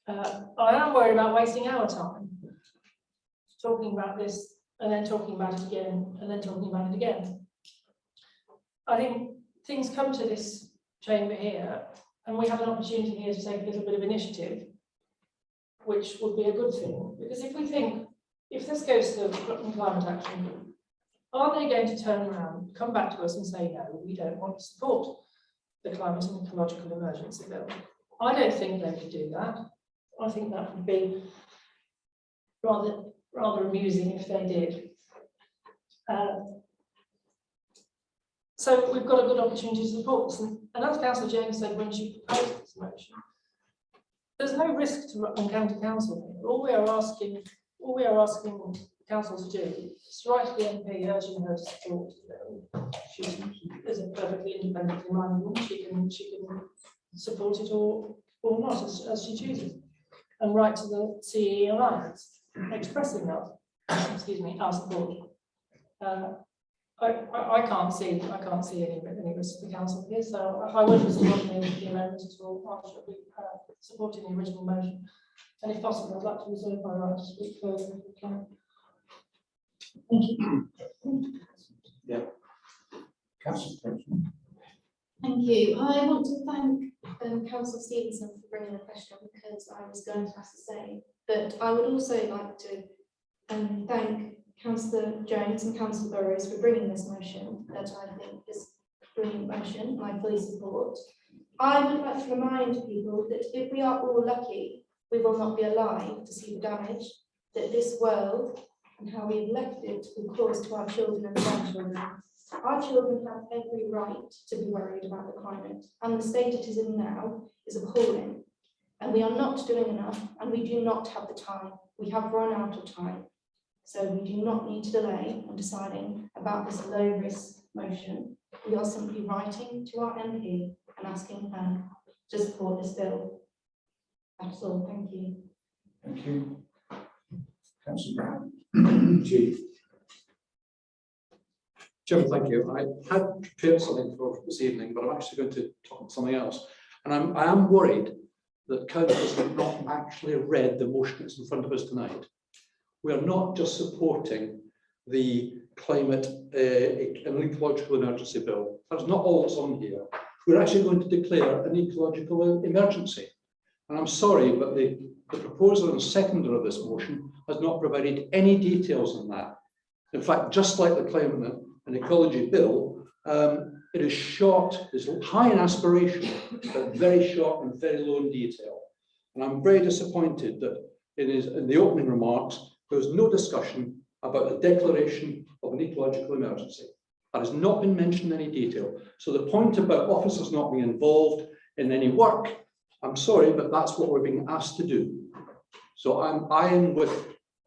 I am worried about wasting our time talking about this and then talking about it again and then talking about it again. I think things come to this chamber here, and we have an opportunity here to take a little bit of initiative, which would be a good thing. Because if this goes to the Rutland Climate Action Group, are they going to turn around, come back to us and say, no, we don't want to support the climate and ecological emergency bill? I don't think they could do that. I think that would be rather amusing if they did. So we've got a good opportunity to support this. And as Councillor James said when she proposed this motion, there's no risk to Rutland County Council here. All we are asking Council to do is to write to the MP urging her to support the bill. She is a perfectly independently minded woman. She can support it or not as she chooses, and write to the CE Alliance expressing our support. I can't see any risk to the council here, so I won't be supporting the amendment at all. I shall be supporting the original motion. And if possible, I'd like to reserve my right to speak further if we can. Thank you. Yeah. Councillor. Thank you. I want to thank Councillor Stevenson for bringing the question because I was going to ask the same. But I would also like to thank Councillor Jones and Councillor Burrows for bringing this motion that I think is a brilliant motion and I fully support. I would like to remind people that if we are all lucky, we will not be alive to see the damage that this world and how we have left it will cause to our children and grandchildren. Our children have every right to be worried about the climate, and the state it is in now is appalling. And we are not doing enough, and we do not have the time. We have run out of time. So we do not need to delay on deciding about this low-risk motion. We are simply writing to our MP and asking her to support this bill. That's all. Thank you. Thank you. Councillor Brown. Chief. Chairman, thank you. I had prepared something for this evening, but I'm actually going to talk about something else. And I am worried that councillors have not actually read the motion that's in front of us tonight. We are not just supporting the climate and ecological emergency bill. That's not all that's on here. We're actually going to declare an ecological emergency. And I'm sorry, but the proposer and seconder of this motion has not provided any details on that. In fact, just like the climate and ecology bill, it is short, it's high in aspiration, but very short and very low in detail. And I'm very disappointed that in the opening remarks, there was no discussion about the declaration of an ecological emergency. That has not been mentioned in any detail. So the point about officers not being involved in any work, I'm sorry, but that's what we're being asked to do. So I am with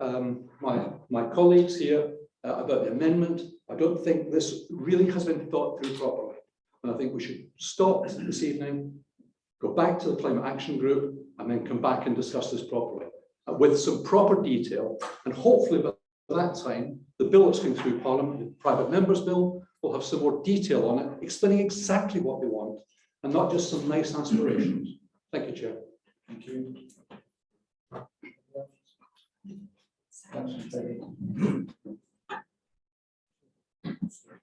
my colleagues here about the amendment. I don't think this really has been thought through properly. And I think we should stop this evening, go back to the Climate Action Group, and then come back and discuss this properly with some proper detail. And hopefully by that time, the bill that's going through Parliament, the private members bill, will have some more detail on it, explaining exactly what they want, and not just some nice aspirations. Thank you, Chair. Thank you.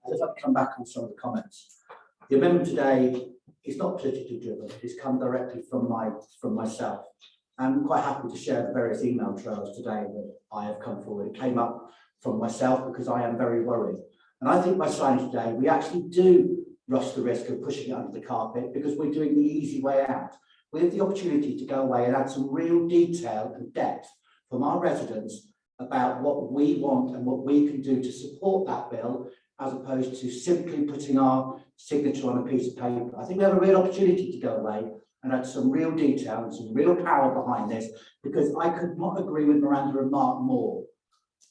I'd like to come back on some of the comments. The amendment today is not politically driven. It's come directly from myself. I'm quite happy to share the various email trails today that I have come forward. It came up from myself because I am very worried. And I think by signing today, we actually do rush the risk of pushing it under the carpet because we're doing the easy way out. We have the opportunity to go away and add some real detail and depth from our residents about what we want and what we can do to support that bill, as opposed to simply putting our signature on a piece of paper. I think we have a real opportunity to go away and add some real detail and some real power behind this, because I could not agree with Miranda and Mark more.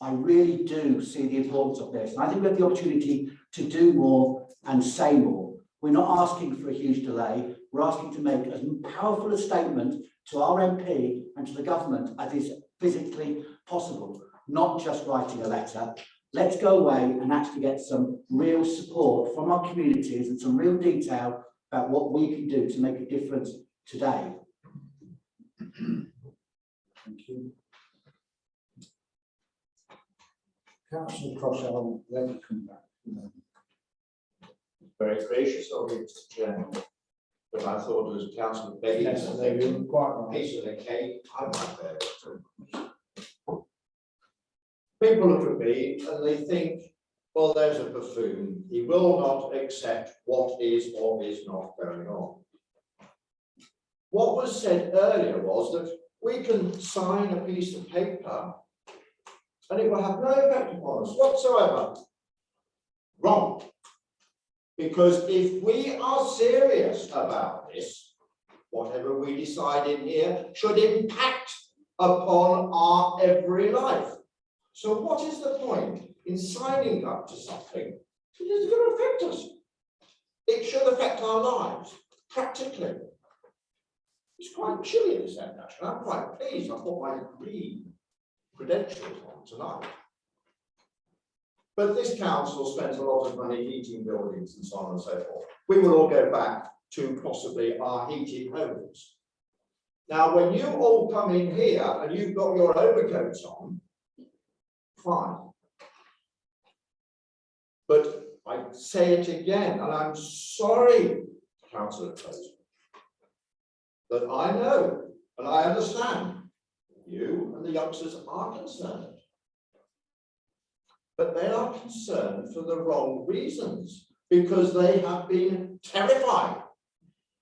I really do see the importance of this. And I think we have the opportunity to do more and say more. We're not asking for a huge delay. We're asking to make as powerful a statement to our MP and to the government as is physically possible, not just writing a letter. Let's go away and actually get some real support from our communities and some real detail about what we can do to make a difference today. Thank you. Councillor Cross, I'll let you come back. Very gracious of you, Mr. Chairman. But I thought it was Councillor Baines. Yes, they were quite right. Piece of the cake, I'm not there. People look at me and they think, well, there's a buffoon. He will not accept what is or is not going on. What was said earlier was that we can sign a piece of paper and it will have no effect upon us whatsoever. Wrong. Because if we are serious about this, whatever we decide in here should impact upon our every life. So what is the point in signing up to something that is going to affect us? It should affect our lives, practically. It's quite chilly this end, actually. I'm quite pleased. I've got my green credentials on tonight. But this council spends a lot of money heating buildings and so on and so forth. We will all go back to possibly our heated homes. Now, when you all come in here and you've got your overcoats on, fine. But I say it again, and I'm sorry, Councillor Close, that I know and I understand you and the youngsters are concerned. But they are concerned for the wrong reasons, because they have been terrified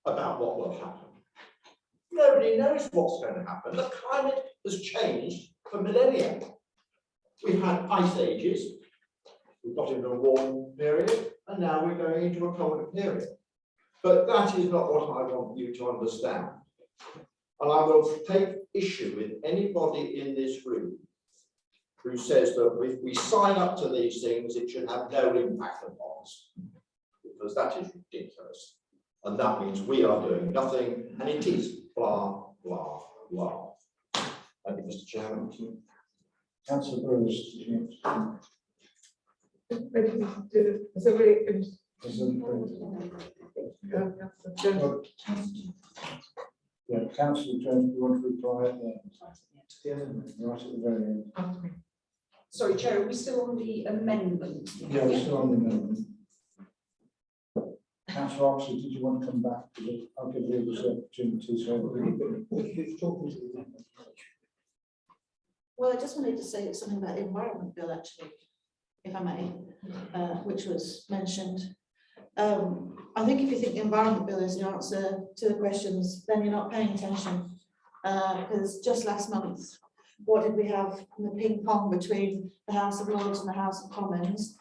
about what will happen. Nobody knows what's going to happen. The climate has changed for millennia. We've had ice ages, we've got into a warm period, and now we're going into a colder period. But that is not what I want you to understand. And I will take issue with anybody in this room who says that if we sign up to these things, it should have no impact upon us, because that is ridiculous. And that means we are doing nothing, and it is blah, blah, blah. Thank you, Mr. Chairman. Councillor Bruce. Yeah, Councillor Jones, you want to reply at the end? Right at the very end. Sorry, Chair, are we still on the amendment? Yeah, we're still on the amendment. Councillor Oxley, did you want to come back? I'll give you this opportunity. Well, I just wanted to say something about the Environment Bill, actually, if I may, which was mentioned. I think if you think the Environment Bill is the answer to the questions, then you're not paying attention. Because just last month, what did we have in the ping pong between the House of Lords and the House of Commons?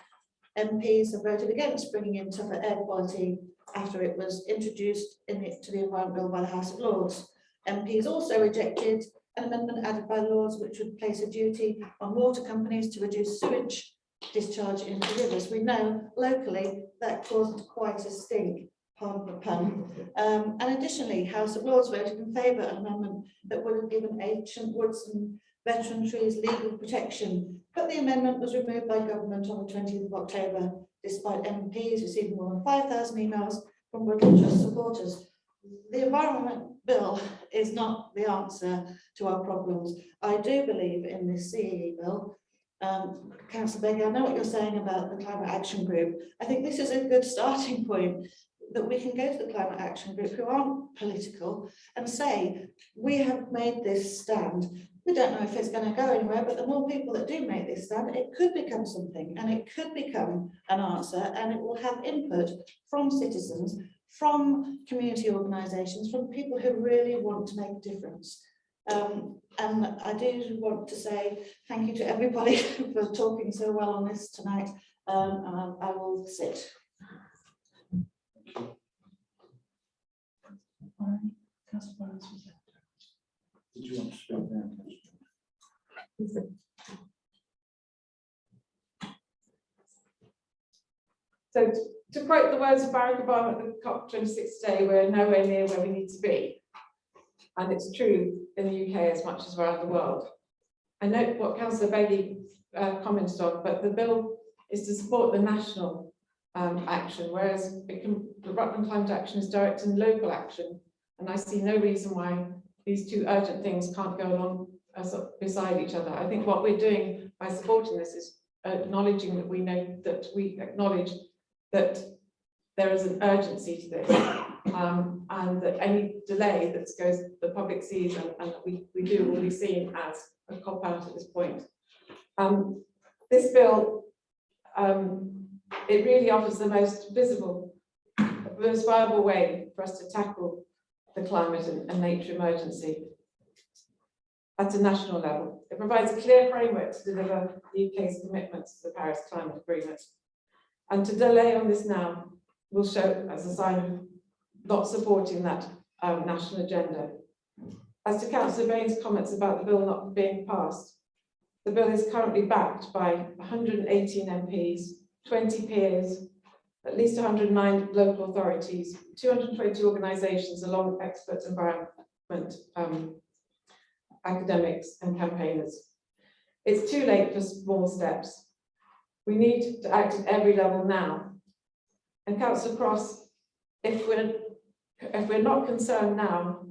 MPs have voted against bringing in tougher air quality after it was introduced to the Environment Bill by the House of Lords. MPs also rejected an amendment added by Lords which would place a duty on water companies to reduce sewage discharge into rivers. We know locally that caused quite a stink, pardon the pun. And additionally, House of Lords voted in favour of an amendment that would have given ancient woods and veteran trees legal protection. But the amendment was removed by government on the 20th of October, despite MPs receiving more than 5,000 emails from Rutland Trust supporters. The Environment Bill is not the answer to our problems. I do believe in this CEE bill. Councillor Beggar, I know what you're saying about the Climate Action Group. I think this is a good starting point, that we can go to the Climate Action Group who aren't political and say, we have made this stand. We don't know if it's going to go anywhere, but the more people that do make this stand, it could become something, and it could become an answer, and it will have input from citizens, from community organisations, from people who really want to make a difference. And I do want to say thank you to everybody for talking so well on this tonight. I will sit. Did you want to speak now? So to quote the words of Barack Obama at the COP26 today, we're nowhere near where we need to be. And it's true in the UK as much as around the world. I note what Councillor Beggy commented on, but the bill is to support the national action, whereas the Rutland Climate Action is directing local action. And I see no reason why these two urgent things can't go along beside each other. I think what we're doing by supporting this is acknowledging that we acknowledge that there is an urgency to this, and that any delay that goes the public sees and that we do will be seen as a cop out at this point. This bill, it really offers the most visible, most viable way for us to tackle the climate and nature emergency at a national level. It provides a clear framework to deliver the UK's commitments to the Paris Climate Agreement. And to delay on this now will show as a sign of not supporting that national agenda. As to Councillor Bain's comments about the bill not being passed, the bill is currently backed by 118 MPs, 20 peers, at least 109 local authorities, 220 organisations along with experts, environment, academics and campaigners. It's too late for small steps. We need to act at every level now. And Councillor Cross, if we're not concerned now,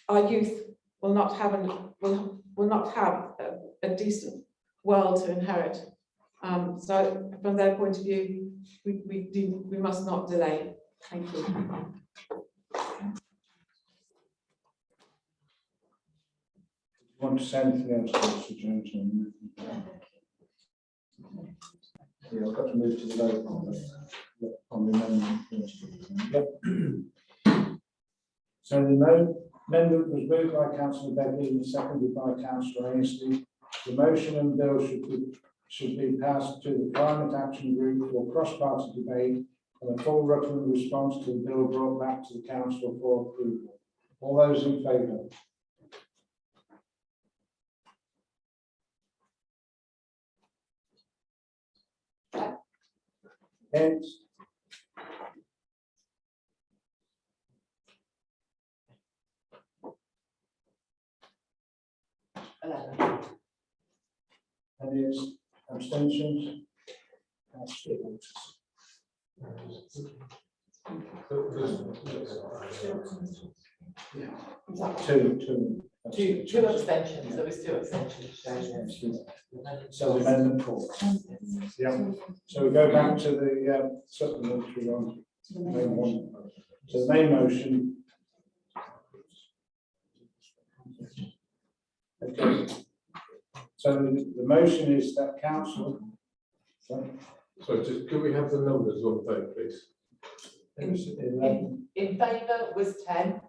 our youth will not have a decent world to inherit. So from their point of view, we must not delay. Thank you. Want to say anything else, Councillor Jones? Yeah, I've got to move to the vote on the amendment. Yep. So the amendment was moved by Councillor Begley and seconded by Councillor Ainsley. The motion and bill should be passed to the Climate Action Group for cross-party debate and a full Rutland response to the bill brought back to the Council for approval. All those in favour? Against? Any abstentions? Two abstentions. There was two abstentions. So the amendment falls. Yeah. So we go back to the supplementary one. Main one. So the main motion. Okay. So the motion is that council. So just could we have the numbers on the vote, please? In favour was 10,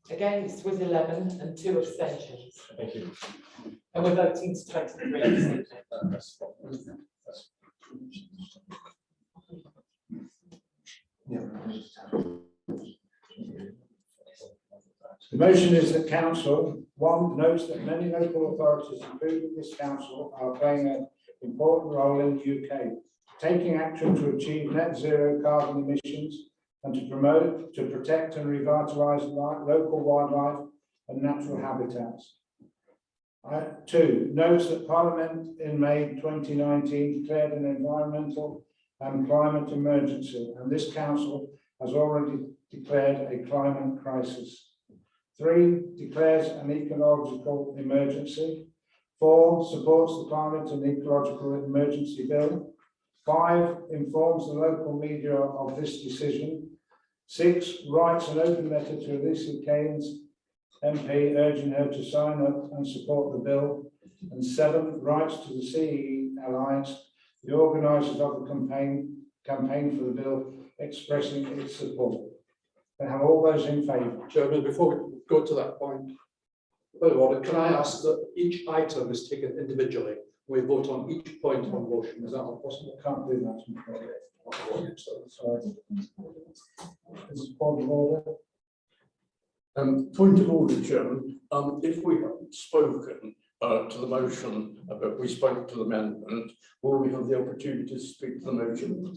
against was 11, and 2 abstentions. Thank you. And we're voting to 23. The motion is that council, one, notes that many local authorities, including this council, are playing an important role in the UK, taking action to achieve net zero carbon emissions and to promote, to protect and revitalise local wildlife and natural habitats. Two, notes that Parliament in May 2019 declared an environmental and climate emergency, and this council has already declared a climate crisis. 3, declares an ecological emergency. 4, supports the climate and ecological emergency bill. 5, informs the local media of this decision. 6, writes an open letter to Alicia Keynes MP urging her to sign up and support the bill. And 7, writes to the CE Alliance, the organisers of the campaign for the bill, expressing its support. They have all those in favour. Chairman, before we go to that point, point of order, can I ask that each item is taken individually? We vote on each point on motion. Is that not possible? Can't do that. Sorry. This is point of order. Point of order, Chairman. If we haven't spoken to the motion, but we spoke to the amendment, will we have the opportunity to speak to the motion?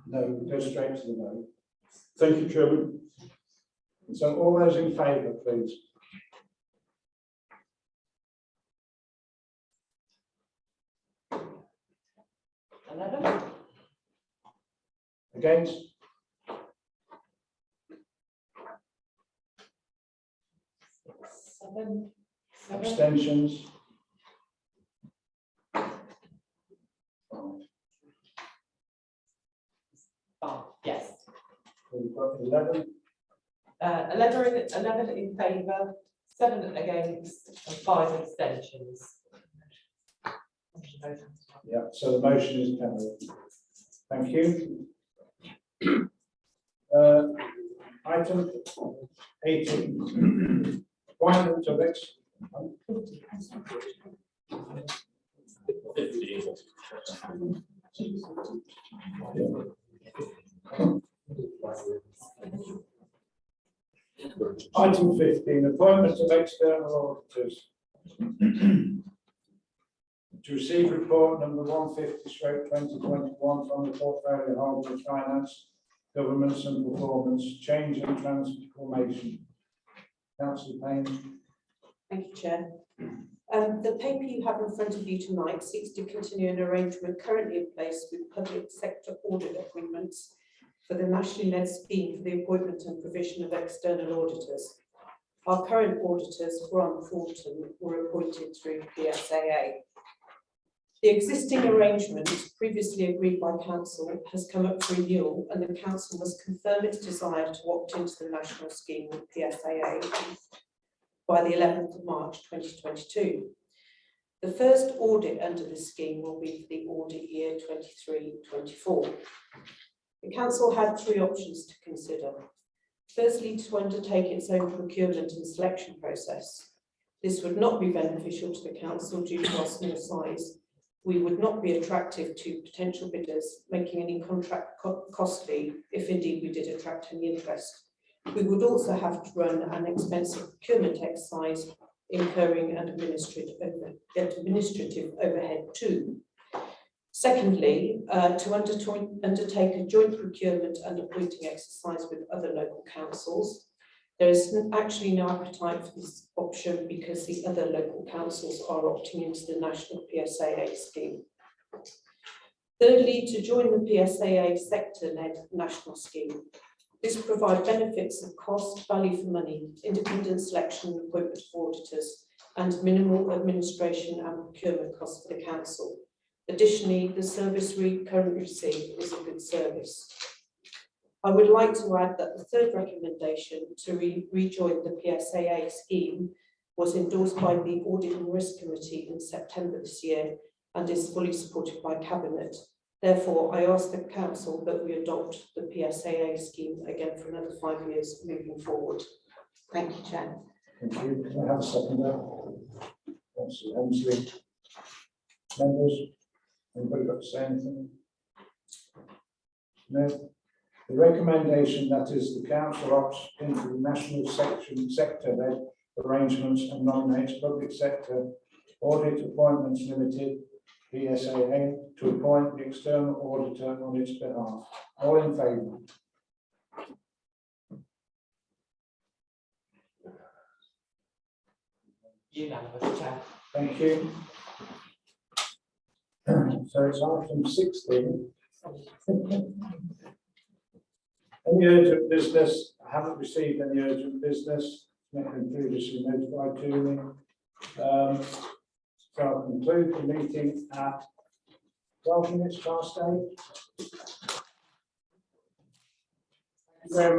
No, we go straight to the vote. Thank you, Chairman. So all those in favour, please. Against? Seven. Abstentions? Yes. We've got 11. 11 in favour, 7 against, and 5 abstentions. Yeah, so the motion is carried. Thank you. Item 18. Appointment of ex. Item 15, appointment of external auditors. To receive report number 150/2021 from the portfolio holder of finance, governance and performance, change and transformation. Councillor Payne. Thank you, Chair. The paper you have in front of you tonight seeks to continue an arrangement currently in place with public sector audit agreements for the nationally led scheme for the appointment and provision of external auditors. Our current auditors, Grant Thornton, were appointed through PSAA. The existing arrangement, previously agreed by Council, has come up for renewal, and the Council must confirm its desire to opt into the national scheme with PSAA by the 11th of March 2022. The first audit under the scheme will be for the audit year 23-24. The Council had three options to consider. Firstly, to undertake its own procurement and selection process. This would not be beneficial to the Council due to our small size. We would not be attractive to potential bidders, making any contract costly, if indeed we did attract any interest. We would also have to run an expensive procurement exercise, incurring an administrative overhead too. Secondly, to undertake a joint procurement and appointing exercise with other local councils. There is actually no appetite for this option because the other local councils are opting into the national PSAA scheme. Thirdly, to join the PSAA sector-led national scheme. This provides benefits of cost, value for money, independent selection and appointment of auditors, and minimal administration and procurement costs for the council. Additionally, the service we currently receive is a good service. I would like to add that the third recommendation to rejoin the PSAA scheme was endorsed by the Audit and Risk Committee in September this year and is fully supported by Cabinet. Therefore, I ask the Council that we adopt the PSAA scheme again for another 5 years moving forward. Thank you, Chair. Thank you. Can I have a seconder? Councillor Hemsley. Members, anybody got to say anything? No. The recommendation that is the Council opts into the national sector-led arrangements and nominates public sector audit appointments limited PSAA to appoint the external auditor on its behalf. All in favour? Unanimous, Chair. Thank you. So it's item 16. Any urgent business? I haven't received any urgent business. Not been previously notified to me. So I'll conclude the meeting at 12 minutes past 8. Thank you very much.